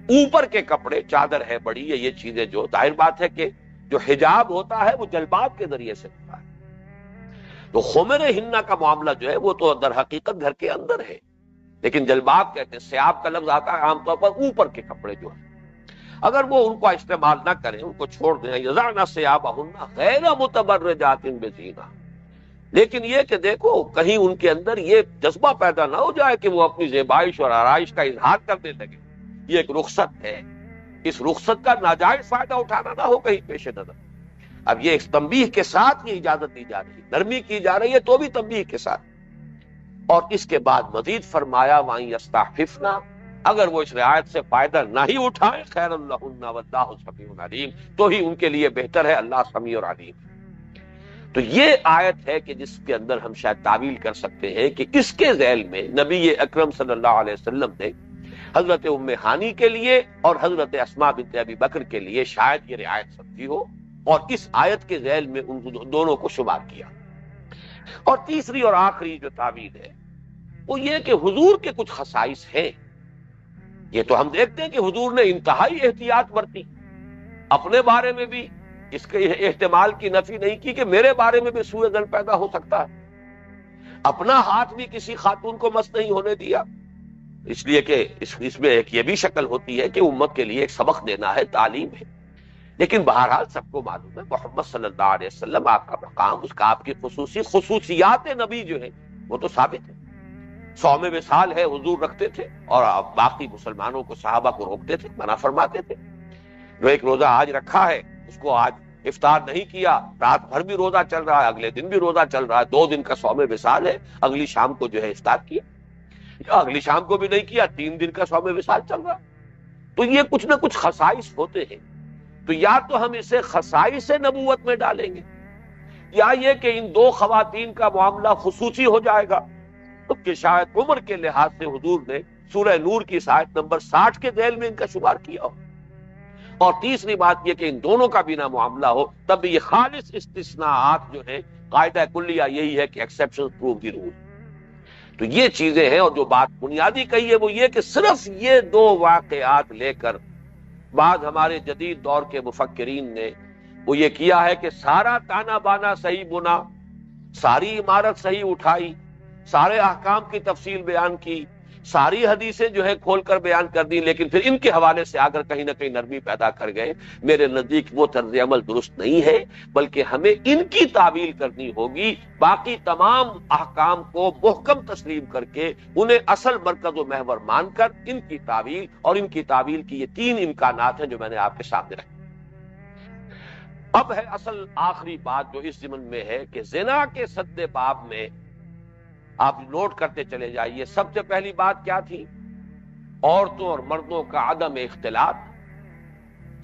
Speaker 1: اوپر کے کپڑے، چادر ہے بڑی، یہ چیزیں جو ظاہر بات ہے کہ جو حجاب ہوتا ہے وہ جلباب کے ذریعے سے ہوتا ہے. تو خمر ہننا کا معاملہ جو ہے وہ تو در حقیقت گھر کے اندر ہے، لیکن جلباب کہتے ہیں، سیاب کا لفظ آتا ہے عام طور پر اوپر کے کپڑے جو ہیں. اگر وہ ان کو استعمال نہ کریں، ان کو چھوڑ دیں، یضعن ثیابہن غیر متبرجات بزینہ، لیکن یہ کہ دیکھو کہیں ان کے اندر یہ جذبہ پیدا نہ ہو جائے کہ وہ اپنی زیبائش اور آرائش کا اظہار کرنے لگے. یہ ایک رخصت ہے، اس رخصت کا ناجائز فائدہ اٹھانا نہ ہو کہیں پیش نظر. اب یہ ایک تنبیہ کے ساتھ یہ اجازت دی جا رہی ہے، نرمی کی جا رہی ہے تو بھی تنبیہ کے ساتھ. اور اس کے بعد مزید فرمایا وَإِن يَسْتَعْفِفْنَ، اگر وہ اس رعایت سے فائدہ نہ ہی اٹھائیں، خیر لہن واللہ سمیع علیم، تو ہی ان کے لیے بہتر ہے، اللہ سمیع اور علیم. تو یہ آیت ہے کہ جس کے اندر ہم شاید تعویل کر سکتے ہیں کہ اس کے ذیل میں نبی اکرم صلی اللہ علیہ وسلم نے حضرت ام ہانی کے لیے اور حضرت اسماء بنت ابی بکر کے لیے شاید یہ رعایت سمجھی ہو اور اس آیت کے ذیل میں ان دونوں کو شمار کیا. اور تیسری اور آخری جو تعویل ہے وہ یہ کہ حضور کے کچھ خصائص ہیں. یہ تو ہم دیکھتے ہیں کہ حضور نے انتہائی احتیاط برتی، اپنے بارے میں بھی اس کے احتمال کی نفی نہیں کی کہ میرے بارے میں بھی سوء ظن پیدا ہو سکتا ہے. اپنا ہاتھ بھی کسی خاتون کو مس نہیں ہونے دیا، اس لیے کہ اس میں ایک یہ بھی شکل ہوتی ہے کہ امت کے لیے ایک سبق دینا ہے، تعلیم ہے. لیکن بہرحال سب کو معلوم ہے محمد صلی اللہ علیہ وسلم، آپ کا مقام، اس کا آپ کی خصوصیات نبی جو ہے وہ تو ثابت ہے. صوم وصال ہے، حضور رکھتے تھے اور باقی مسلمانوں کو، صحابہ کو روکتے تھے، منع فرماتے تھے. جو ایک روزہ آج رکھا ہے اس کو آج افطار نہیں کیا، رات بھر بھی روزہ چل رہا ہے، اگلے دن بھی روزہ چل رہا ہے، 2 دن کا صوم وصال ہے، اگلی شام کو جو ہے افطار کیا، یا اگلی شام کو بھی نہیں کیا، 3 دن کا صوم وصال چل رہا. تو یہ کچھ نہ کچھ خصائص ہوتے ہیں. تو یا تو ہم اسے خصائص نبوت میں ڈالیں گے، یا یہ کہ ان 2 خواتین کا معاملہ خصوصی ہو جائے گا کہ شاید عمر کے لحاظ سے حضور نے سورہ نور کی آیت نمبر 60 کے ذیل میں ان کا شمار کیا ہو. اور تیسری بات یہ کہ ان دونوں کا بھی نہ معاملہ ہو، تب یہ خالص استثناءات جو ہیں، قاعدہ کلیہ یہی ہے کہ ایکسیپشن پروو دی رول. تو یہ چیزیں ہیں. اور جو بات بنیادی کہی ہے وہ یہ کہ صرف یہ 2 واقعات لے کر بعض ہمارے جدید دور کے مفکرین نے وہ یہ کیا ہے کہ سارا تانا بانا صحیح بنا، ساری عمارت صحیح اٹھائی، سارے احکام کی تفصیل بیان کی، ساری حدیثیں جو ہے کھول کر بیان کر دی، لیکن پھر ان کے حوالے سے آ کر کہیں نہ کہیں نرمی پیدا کر گئے. میرے نزدیک وہ طرز عمل درست نہیں ہے، بلکہ ہمیں ان کی تعویل کرنی ہوگی، باقی تمام احکام کو محکم تسلیم کر کے انہیں اصل مرکز و محور مان کر ان کی تعویل، اور ان کی تعویل کی یہ 3 امکانات ہیں جو میں نے آپ کے سامنے رکھے. اب ہے اصل آخری بات جو اس ضمن میں ہے کہ زنا کے سد باب میں آپ نوٹ کرتے چلے جائیے. سب سے پہلی بات کیا تھی؟ عورتوں اور مردوں کا عدم اختلاط.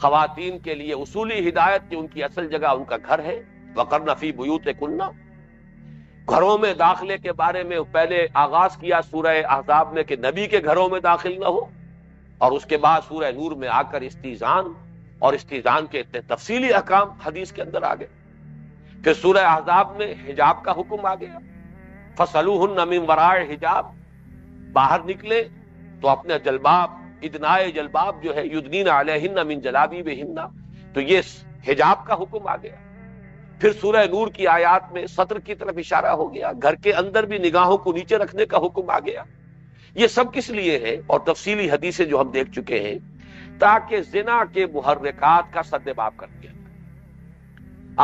Speaker 1: خواتین کے لیے اصولی ہدایت کہ ان کی اصل جگہ ان کا گھر ہے. وقرن فی بیوتکن، گھروں میں داخلے کے بارے میں پہلے آغاز کیا سورہ احزاب میں کہ نبی کے گھروں میں داخل نہ ہو، اور اس کے بعد سورہ نور میں آ کر استیزان اور استیزان کے تفصیلی احکام حدیث کے اندر آ گئے. پھر سورہ احزاب میں حجاب کا حکم آ گیا، فَصَلُوهُنَّ مِن وَرَاءِ حجاب، باہر نکلے تو اپنے جلباب، ادنائے جلباب جو ہے، یدنین علیہن من جلابیبہن، تو یہ حجاب کا حکم آ گیا. پھر سورہ نور کی آیات میں سطر کی طرف اشارہ ہو گیا، گھر کے اندر بھی نگاہوں کو نیچے رکھنے کا حکم آ گیا. یہ سب کس لیے ہے؟ اور تفصیلی حدیثیں جو ہم دیکھ چکے ہیں، تاکہ زنا کے محرکات کا سدباب کر دیا جائے،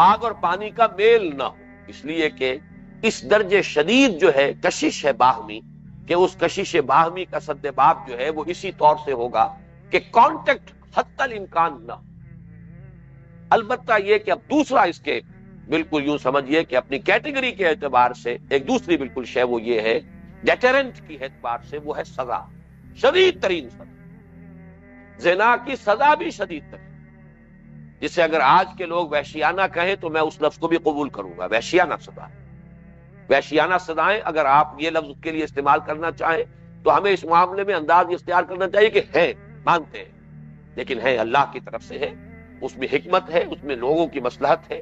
Speaker 1: آگ اور پانی کا میل نہ ہو، اس لیے کہ اس درجے شدید جو ہے کشش ہے باہمی، کہ اس کشش باہمی کا سدباب جو ہے وہ اسی طور سے ہوگا کہ کانٹیکٹ حتی الامکان نہ ہو۔ البتہ یہ کہ اب دوسرا اس کے بالکل یوں سمجھیے کہ اپنی کیٹیگری کے اعتبار سے ایک دوسری بالکل شے وہ یہ ہے، ڈیٹرنٹ کی اعتبار سے، وہ ہے سزا، شدید ترین سزا۔ زنا کی سزا بھی شدید ترین، جسے اگر آج کے لوگ وحشیانہ کہیں تو میں اس لفظ کو بھی قبول کروں گا، وحشیانہ سزا۔ وحشیانہ سزائیں اگر آپ یہ لفظ کے لیے استعمال کرنا چاہیں تو ہمیں اس معاملے میں انداز اختیار کرنا چاہیے کہ ہیں، مانتے ہیں، لیکن ہے اللہ کی طرف سے ہے، اس میں حکمت ہے، اس میں لوگوں کی مصلحت ہے۔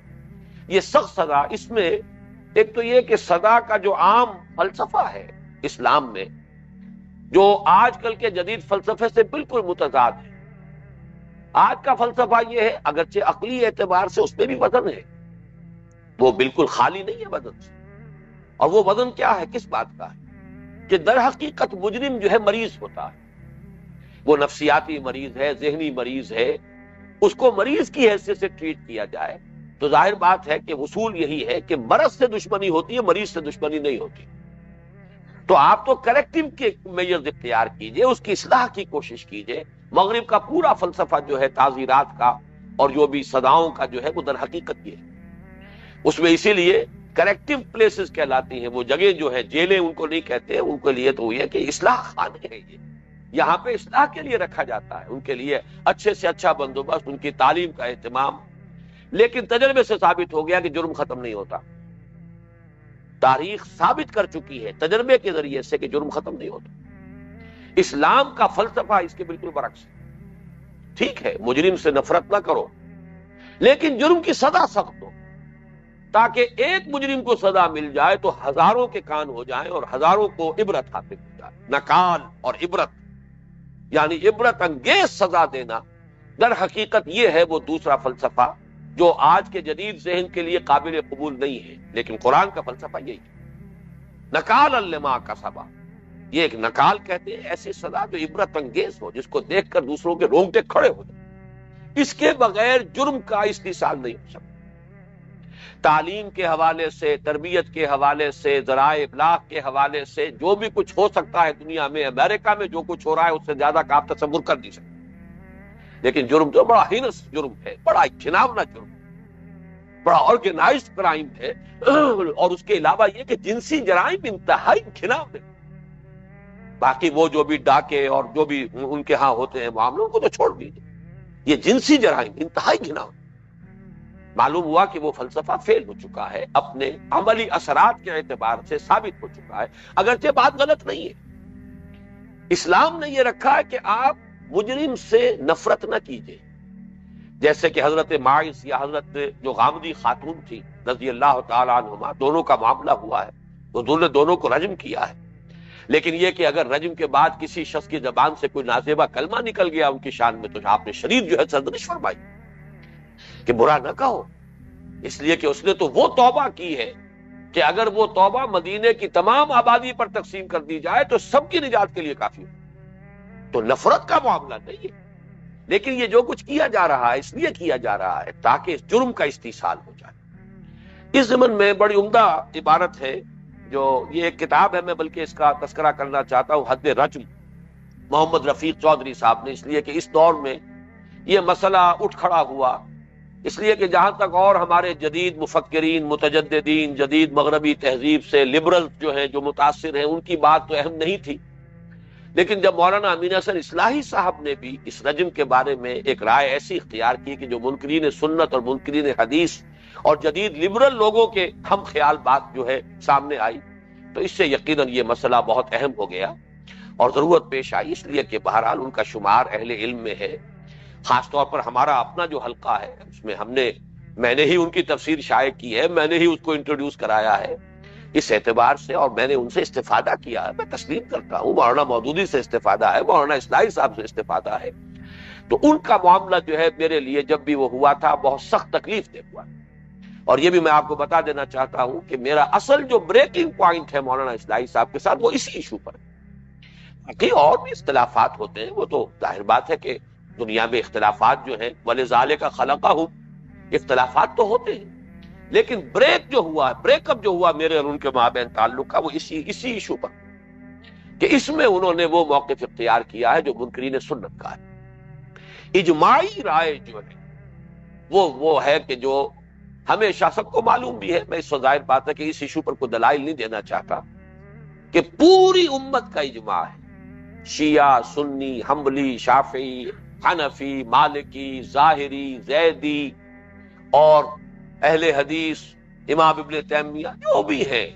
Speaker 1: یہ سخت سزا، اس میں ایک تو یہ کہ سزا کا جو عام فلسفہ ہے اسلام میں، جو آج کل کے جدید فلسفے سے بالکل متضاد ہے۔ آج کا فلسفہ یہ ہے، اگرچہ عقلی اعتبار سے اس میں بھی وزن ہے، وہ بالکل خالی نہیں ہے وزن سے، اور وہ وزن کیا ہے، کس بات کا ہے کہ در حقیقت مجرم جو ہے مریض ہوتا ہے، وہ نفسیاتی مریض ہے، ذہنی مریض ہے، اس کو مریض کی حیثیت سے ٹریٹ کیا جائے تو ظاہر بات ہے کہ اصول یہی ہے کہ مرض سے دشمنی ہوتی ہے، مریض سے دشمنی نہیں ہوتی۔ تو آپ تو کریکٹیو کے میجرز اختیار کیجئے، اس کی اصلاح کی کوشش کیجئے۔ مغرب کا پورا فلسفہ جو ہے تعزیرات کا اور جو بھی سزاؤں کا جو ہے وہ در حقیقت یہ ہے، اس میں اسی لیے کریکٹیو پلیسز کہلاتی ہیں، وہ جگہ جو ہے جیلیں ان کو نہیں کہتے، ان کے لیے تو یہ کہ اصلاح خانے ہیں، یہ یہاں پہ اصلاح کے لیے رکھا جاتا ہے، ان کے لیے اچھے سے اچھا بندوبست، ان کی تعلیم کا اہتمام۔ لیکن تجربے سے ثابت ہو گیا کہ جرم ختم نہیں ہوتا، تاریخ ثابت کر چکی ہے تجربے کے ذریعے سے کہ جرم ختم نہیں ہوتا۔ اسلام کا فلسفہ اس کے بالکل برعکس ہے۔ ٹھیک ہے، مجرم سے نفرت نہ کرو، لیکن جرم کی سزا سخت ہو، تاکہ ایک مجرم کو سزا مل جائے تو ہزاروں کے کان ہو جائیں اور ہزاروں کو عبرت حاصل ہو جائے۔ نکال اور عبرت، یعنی عبرت انگیز سزا دینا، در حقیقت یہ ہے وہ دوسرا فلسفہ جو آج کے جدید ذہن کے لیے قابل قبول نہیں ہے، لیکن قرآن کا فلسفہ یہی ہے۔ نکال لما کسبا، یہ ایک نکال کہتے ہیں ایسی سزا جو عبرت انگیز ہو، جس کو دیکھ کر دوسروں کے رونگٹے کھڑے ہو جائیں۔ اس کے بغیر جرم کا استحصال نہیں ہو سکتا۔ تعلیم کے حوالے سے، تربیت کے حوالے سے، ذرائع ابلاغ کے حوالے سے جو بھی کچھ ہو سکتا ہے دنیا میں، امریکہ میں جو کچھ ہو رہا ہے اس سے زیادہ کا آپ تصور کر نہیں سکتے۔ لیکن جرم تو بڑا ہینس جرم ہے، بڑا گھناؤنا جرم ہے، بڑا آرگنائزڈ کرائم ہے، اور اس کے علاوہ یہ کہ جنسی جرائم انتہائی گھناؤنے۔ باقی وہ جو بھی ڈاکے اور جو بھی ان کے ہاں ہوتے ہیں معاملوں کو تو چھوڑ دیجیے، یہ جنسی جرائم انتہائی گھناؤنے۔ معلوم ہوا کہ وہ فلسفہ فیل ہو چکا ہے، اپنے عملی اثرات کے اعتبار سے ثابت ہو چکا ہے، اگرچہ بات غلط نہیں ہے۔ اسلام نے یہ رکھا ہے کہ آپ مجرم سے نفرت نہ کیجیے، جیسے کہ حضرت ماعز یا حضرت جو غامدی خاتون تھی رضی اللہ تعالیٰ عنہما، دونوں کا معاملہ ہوا ہے، حضور نے دونوں کو رجم کیا ہے، لیکن یہ کہ اگر رجم کے بعد کسی شخص کی زبان سے کوئی نازیبہ کلمہ نکل گیا ان کی شان میں تو آپ نے شدید جو ہے سرزنش فرمائی کہ برا نہ کہو، اس لیے کہ اس نے تو وہ توبہ کی ہے کہ اگر وہ توبہ مدینے کی تمام آبادی پر تقسیم کر دی جائے تو سب کی نجات کے لیے کافی ہو۔ تو نفرت کا معاملہ نہیں ہے، لیکن یہ جو کچھ کیا جا رہا ہے اس لیے کیا جا رہا ہے تاکہ اس جرم کا استحصال ہو جائے۔ اس ضمن میں بڑی عمدہ عبارت ہے، جو یہ ایک کتاب ہے، میں بلکہ اس کا تذکرہ کرنا چاہتا ہوں، حد رجم، محمد رفیق چودھری صاحب نے، اس لیے کہ اس دور میں یہ مسئلہ اٹھ کھڑا ہوا، اس لیے کہ جہاں تک اور ہمارے جدید مفکرین، متجددین، جدید مغربی تہذیب سے لبرل جو ہیں، جو متاثر ہیں، ان کی بات تو اہم نہیں تھی، لیکن جب مولانا امین حسن اصلاحی صاحب نے بھی اس رجم کے بارے میں ایک رائے ایسی اختیار کی کہ جو منکرین سنت اور منکرین حدیث اور جدید لبرل لوگوں کے ہم خیال بات جو ہے سامنے آئی، تو اس سے یقیناً یہ مسئلہ بہت اہم ہو گیا اور ضرورت پیش آئی، اس لیے کہ بہرحال ان کا شمار اہل علم میں ہے، خاص طور پر ہمارا اپنا جو حلقہ ہے اس میں میں نے ہی ان کی تفسیر شائع کی ہے، میں نے ہی اس کو انٹروڈیوس کرایا ہے، اس اعتبار سے، اور میں نے ان سے استفادہ کیا ہے، میں تسلیم کرتا ہوں، مولانا مودودی سے استفادہ ہے، مولانا اصلاحی صاحب سے استفادہ ہے، تو ان کا معاملہ جو ہے میرے لیے جب بھی وہ ہوا تھا بہت سخت تکلیف دہ ہوا، اور یہ بھی میں آپ کو بتا دینا چاہتا ہوں کہ میرا اصل جو بریکنگ پوائنٹ ہے مولانا اصلاحی صاحب کے ساتھ وہ اسی ایشو پر ہے۔ باقی اور بھی اختلافات ہوتے ہیں، وہ تو ظاہر بات ہے کہ دنیا میں اختلافات جو ہیں وَلِذَالِكَ خَلَقَهُمْ، اختلافات تو ہوتے ہیں، لیکن بریک جو ہوا، بریک اپ جو ہوا میرے اور ان کے مابین تعلق کا، وہ اسی ایشو پر کہ اس میں انہوں نے وہ موقف اختیار کیا ہے جو منکرین سنت کا ہے۔ اجماعی رائے جو ہے وہ ہے کہ جو ہمیشہ سب کو معلوم بھی ہے، میں اس ظاہر بات ہے کہ اس ایشو پر کوئی دلائل نہیں دینا چاہتا، کہ پوری امت کا اجماع ہے، شیعہ، سنی، حنبلی، شافعی، حنفی، مالکی، ظاہری، زیدی اور اہل حدیث، امام ابن تیمیہ، جو بھی ہیں،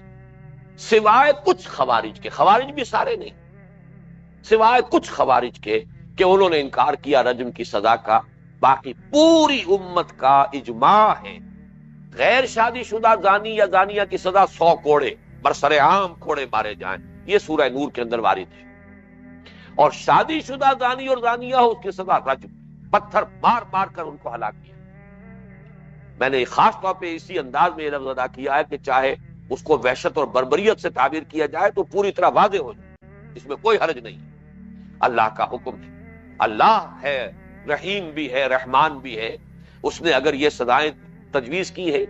Speaker 1: سوائے کچھ خوارج کے، خوارج بھی سارے نہیں، سوائے کچھ خوارج کے کہ انہوں نے انکار کیا رجم کی سزا کا، باقی پوری امت کا اجماع ہے غیر شادی شدہ زانی یا زانیہ کی سزا 100 کوڑے، برسر عام کوڑے مارے جائیں، یہ سورہ نور کے اندر وارد ہے، اور شادی شدہ زانی اور زانیہ ہو اس کی سزا رجم، پتھر مار مار کر ان کو ہلاک کیا۔ میں نے خاص طور پہ اسی انداز میں یہ لفظ ادا کیا ہے کہ چاہے اس کو وحشت اور بربریت سے تعبیر کیا جائے تو پوری طرح واضح ہو جائے، اس میں کوئی حرج نہیں، اللہ کا حکم ہے، اللہ ہے، رحیم بھی ہے، رحمان بھی ہے، اس نے اگر یہ سزائیں تجویز کی ہے۔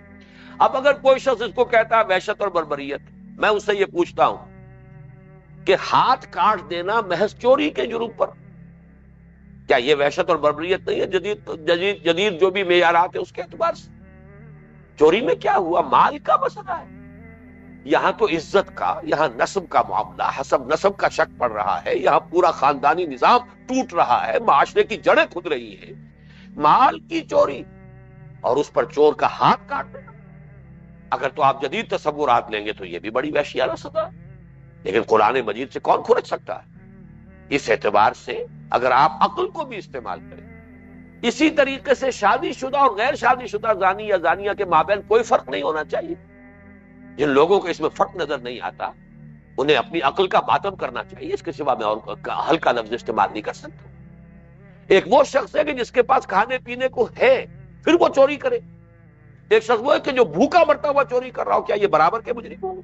Speaker 1: اب اگر کوئی شخص اس کو کہتا ہے وحشت اور بربریت، میں اس سے یہ پوچھتا ہوں کہ ہاتھ کاٹ دینا محض چوری کے جرم پر، کیا یہ وحشت اور بربریت نہیں ہے؟ جدید جو بھی معیارات ہیں اس کے اعتبار سے چوری میں کیا ہوا؟ مال کا مسئلہ ہے، یہاں تو عزت کا، یہاں نسب کا معاملہ، حسب نسب کا شک پڑ رہا ہے، یہاں پورا خاندانی نظام ٹوٹ رہا ہے، معاشرے کی جڑیں کھد رہی ہیں، مال کی چوری اور اس پر چور کا ہاتھ کاٹ دینا، اگر تو آپ جدید تصورات لیں گے تو یہ بھی بڑی وحشیانہ سزا ہے، لیکن قرآن مجید سے کون کھرچ سکتا ہے؟ اس اعتبار سے اگر آپ عقل کو بھی استعمال کریں، اسی طریقے سے شادی شدہ اور غیر شادی شدہ زانی یا زانیہ کے مابین کوئی فرق نہیں ہونا چاہیے۔ جن لوگوں کو اس میں فرق نظر نہیں آتا انہیں اپنی عقل کا ماتم کرنا چاہیے، اس کے سوا میں اور ہلکا لفظ استعمال نہیں کر سکتا۔ ایک وہ شخص ہے کہ جس کے پاس کھانے پینے کو ہے پھر وہ چوری کرے، ایک شخص وہ ہے کہ جو بھوکا مرتا ہوا چوری کر رہا ہو، کیا یہ برابر کے مجرم ہوں؟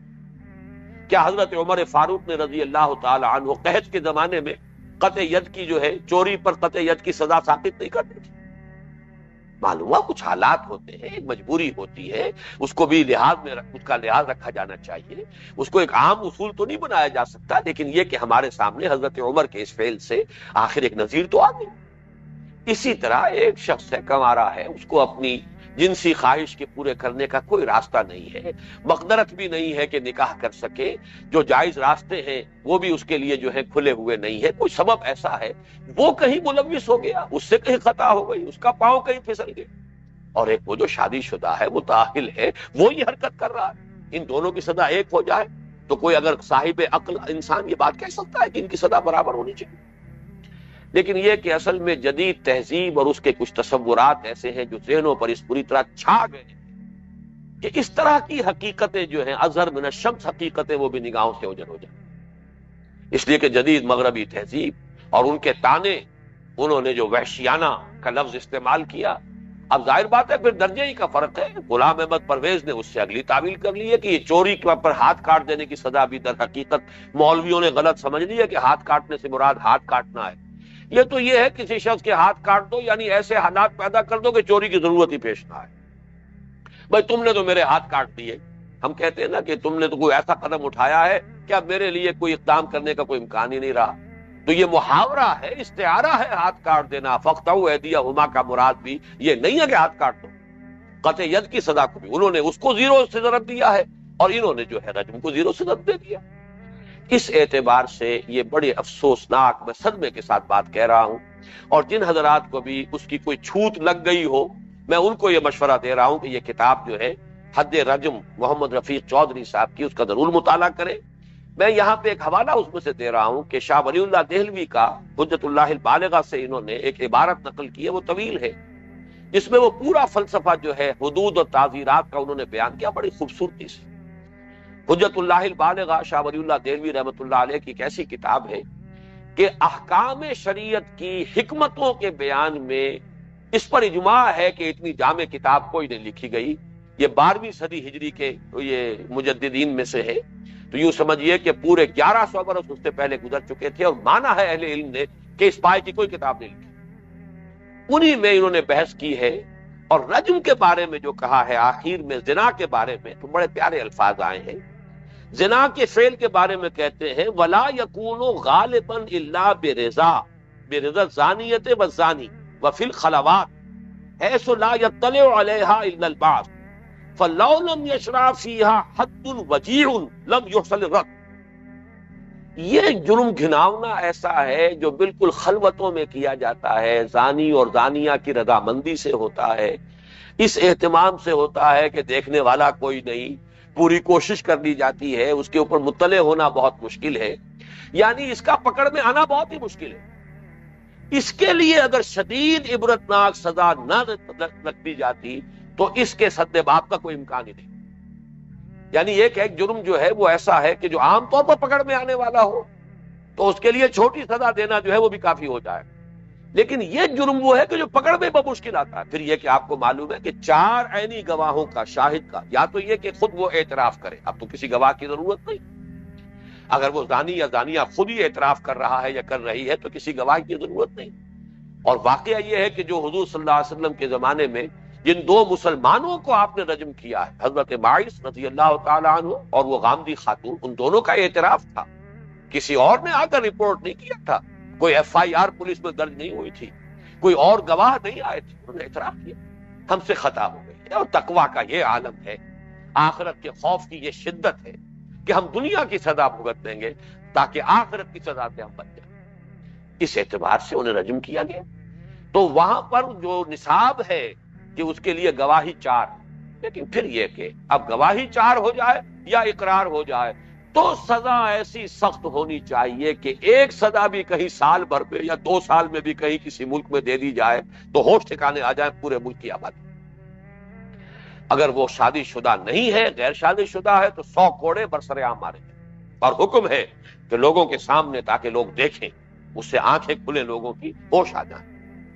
Speaker 1: کیا حضرت عمر فاروق نے رضی اللہ تعالی عنہ قحط کے زمانے میں قطع ید کی جو ہے چوری پر قطع ید کی سزا ساقط نہیں کرتے تھے؟ معلوم ہوا کچھ حالات ہوتے ہیں، ایک مجبوری ہوتی ہے، اس کو بھی اس کا لحاظ رکھا جانا چاہیے، اس کو ایک عام اصول تو نہیں بنایا جا سکتا، لیکن یہ کہ ہمارے سامنے حضرت عمر کے اس فعل سے آخر ایک نظیر تو آ گئی۔ اسی طرح ایک شخص ہے، کنوارا ہے، اس کو اپنی جنسی خواہش کے پورے کرنے کا کوئی راستہ نہیں ہے، مقدرت بھی نہیں ہے کہ نکاح کر سکے، جو جائز راستے ہیں وہ بھی اس کے لیے جو ہے کھلے ہوئے نہیں ہے، کوئی سبب ایسا ہے، وہ کہیں ملوث ہو گیا، اس سے کہیں خطا ہو گئی، اس کا پاؤں کہیں پھسل گیا، اور ایک وہ جو شادی شدہ ہے، متأہل ہے، وہ یہ حرکت کر رہا ہے، ان دونوں کی سزا ایک ہو جائے تو کوئی اگر صاحب عقل انسان یہ بات کہہ سکتا ہے کہ ان کی سزا برابر ہونی چاہیے؟ لیکن یہ کہ اصل میں جدید تہذیب اور اس کے کچھ تصورات ایسے ہیں جو ذہنوں پر اس پوری طرح چھا گئے ہیں کہ اس طرح کی حقیقتیں جو ہیں اظہر من الشمس حقیقتیں وہ بھی نگاہوں سے اوجھل ہو جائیں، اس لیے کہ جدید مغربی تہذیب اور ان کے تانے، انہوں نے جو وحشیانہ کا لفظ استعمال کیا، اب ظاہر بات ہے پھر درجے ہی کا فرق ہے۔ غلام احمد پرویز نے اس سے اگلی تعویل کر لی ہے کہ یہ چوری پر ہاتھ کاٹ دینے کی سزا بھی در حقیقت مولویوں نے غلط سمجھ لی ہے کہ ہاتھ کاٹنے سے مراد ہاتھ کاٹنا ہے، یہ تو یہ ہے کسی شخص کے ہاتھ کاٹ دو، یعنی ایسے حالات پیدا کر دو کہ چوری کی ضرورت ہی پیش نہ آئے۔ بھائی تم نے تو میرے ہاتھ کاٹ دیے، ہم کہتے ہیں نا کہ تم نے تو کوئی ایسا قدم اٹھایا ہے کہ اب میرے لیے کوئی اقدام کرنے کا کوئی امکان ہی نہیں رہا، تو یہ محاورہ ہے، استعارہ ہے ہاتھ کاٹ دینا، فَاقْطَعُوا أَيْدِيَهُمَا کا مراد بھی یہ نہیں ہے کہ ہاتھ کاٹ دو، قطع ید کی سزا کو بھی انہوں نے اس کو 0 سے ضرب دیا ہے اور انہوں نے جو ہے رجم کو 0 سے ضرب دے دیا۔ اس اعتبار سے یہ بڑے افسوسناک، میں صدمے کے ساتھ بات کہہ رہا ہوں، اور جن حضرات کو بھی اس کی کوئی چھوت لگ گئی ہو، میں ان کو یہ مشورہ دے رہا ہوں کہ یہ کتاب جو ہے حد رجم محمد رفیق چودھری صاحب کی، اس کا ضرور مطالعہ کریں۔ میں یہاں پہ ایک حوالہ اس میں سے دے رہا ہوں کہ شاہ ولی اللہ دہلوی کا حجت اللہ البالغہ سے انہوں نے ایک عبارت نقل کی ہے، وہ طویل ہے، جس میں وہ پورا فلسفہ جو ہے حدود اور تعزیرات کا انہوں نے بیان کیا بڑی خوبصورتی سے۔ حجت اللہ البالغہ شاہ ولی اللہ دہلوی رحمۃ اللہ علیہ کی ایک ایسی کتاب ہے کہ احکام شریعت کی حکمتوں کے بیان میں اس پر اجماع ہے کہ اتنی جامع کتاب کوئی نہیں لکھی گئی، یہ 12ویں صدی ہجری کے یہ مجددین میں سے ہے، تو یوں سمجھیے کہ پورے 1100 برس اس سے پہلے گزر چکے تھے، اور مانا ہے اہل علم نے کہ اس پائے کی کوئی کتاب نہیں لکھی۔ انہی میں انہوں نے بحث کی ہے، اور رجم کے بارے میں جو کہا ہے آخر میں زنا کے بارے میں تو بڑے پیارے الفاظ آئے ہیں۔ زنا کے فعل کے بارے میں کہتے ہیں وَلَا يَكُونُ غَالِبًا إِلَّا بِرِضَا الزَّانِيَّةِ وَالزَّانِي وَفِي الْخَلَوَاتِ حَيْثُ لَا يَطَّلِعُ عَلَيْهَا إِلَّا الْبَعْضُ فَلَوْ لَمْ يَشْرَعْ فِيهَا حَدٌّ وَجِيعٌ لَمْ يُحْصَلِ الرَّدْ۔ یہ جرم گھناؤنا ایسا ہے جو بالکل خلوتوں میں کیا جاتا ہے، زانی اور زانیہ کی رضامندی سے ہوتا ہے، اس اہتمام سے ہوتا ہے کہ دیکھنے والا کوئی نہیں، پوری کوشش کر دی جاتی ہے، اس کے اوپر مطلع ہونا بہت مشکل ہے، یعنی اس کا پکڑ میں آنا بہت ہی مشکل ہے۔ اس کے لیے اگر شدید عبرتناک سزا نہ رکھ دی جاتی تو اس کے سد باب کا کوئی امکان ہی نہیں۔ یعنی ایک جرم جو ہے وہ ایسا ہے کہ جو عام طور پر پکڑ میں آنے والا ہو تو اس کے لیے چھوٹی سزا دینا جو ہے وہ بھی کافی ہو جائے، لیکن یہ جرم وہ ہے کہ جو پکڑ میں بمشکل آتا ہے۔ پھر یہ کہ آپ کو معلوم ہے کہ 4 عینی گواہوں کا، شاہد کا، یا تو یہ کہ خود وہ اعتراف کرے، اب تو کسی گواہ کی ضرورت نہیں، اگر وہ زانی یا زانیہ خود ہی اعتراف کر رہا ہے یا کر رہی ہے تو کسی گواہ کی ضرورت نہیں۔ اور واقعہ یہ ہے کہ جو حضور صلی اللہ علیہ وسلم کے زمانے میں جن 2 مسلمانوں کو آپ نے رجم کیا ہے، حضرت باعث رضی اللہ تعالی عنہ اور وہ غامدی خاتون، ان دونوں کا اعتراف تھا، کسی اور نے آ کر رپورٹ نہیں کیا تھا، کوئی FIR پولیس میں درج نہیں ہوئی تھی، کوئی اور گواہ نہیں آئے تھے، انہوں نے اعتراف کیا ہم سے خطا ہو گئی۔ اور تقویٰ کا یہ عالم ہے، آخرت کے خوف کی یہ شدت ہے کہ ہم دنیا کی سزا بھگت دیں گے تاکہ آخرت کی سزا سے ہم بچ جائیں۔ اس اعتبار سے انہیں رجم کیا گیا۔ تو وہاں پر جو نصاب ہے کہ اس کے لیے گواہی 4، لیکن پھر یہ کہ اب گواہی 4 ہو جائے یا اقرار ہو جائے تو سزا ایسی سخت ہونی چاہیے کہ ایک سزا بھی کہیں سال بھر میں یا 2 سال میں بھی کہیں کسی ملک میں دے دی جائے تو ہوش ٹھکانے آ جائیں پورے ملک کی آبادی۔ اگر وہ شادی شدہ نہیں ہے، غیر شادی شدہ ہے، تو 100 کوڑے برسر عام مارے جائیں، اور حکم ہے کہ لوگوں کے سامنے تاکہ لوگ دیکھیں، اس سے آنکھیں کھلے لوگوں کی، ہوش آ جائیں۔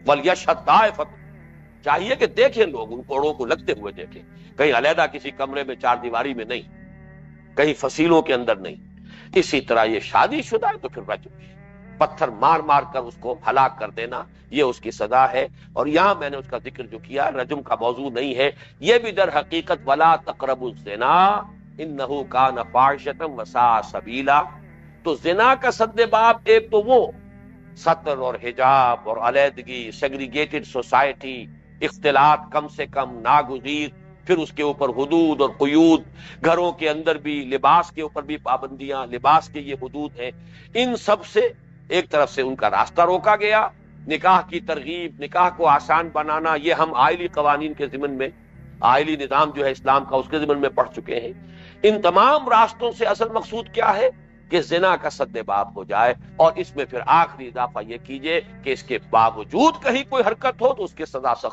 Speaker 1: وَلْيَشْهَدْ طَائِفَةٌ، چاہیے کہ دیکھیں لوگ، ان کوڑوں کو لگتے ہوئے دیکھیں، کہیں علیحدہ کسی کمرے میں 4 دیواری میں نہیں، کہیں فصیلوں کے اندر نہیں۔ اسی طرح یہ شادی شدہ ہے تو پھر رجم، پتھر مار مار کر اس کو ہلاک کر دینا، یہ اس کی سزا ہے۔ اور یہاں میں نے اس کا ذکر جو کیا رجم کا موضوع نہیں ہے، یہ بھی در حقیقت وَلَا تَقْرَبُوا الزِّنَا إِنَّهُ كَانَ فَاحِشَةً وَسَاءَ سَبِيلًا۔ تو زنا کا سد باب ایک تو وہ سطر اور حجاب اور علیحدگی، سیگریگیٹڈ سوسائٹی، اختلاط کم سے کم ناگزیر، پھر اس کے اوپر حدود اور قیود، گھروں کے اندر بھی لباس کے اوپر بھی پابندیاں، لباس کے یہ حدود ہیں، ان سب سے ایک طرف سے ان کا راستہ روکا گیا۔ نکاح کی ترغیب، نکاح کو آسان بنانا، یہ ہم آئلی قوانین کے ضمن میں، آئلی نظام جو ہے اسلام کا، اس کے ضمن میں پڑھ چکے ہیں۔ ان تمام راستوں سے اصل مقصود کیا ہے کہ زنا کا سد باب ہو جائے، اور اس میں پھر آخری اضافہ یہ کیجئے کہ اس کے باوجود کہیں کوئی حرکت ہو تو اس کی سزا سخت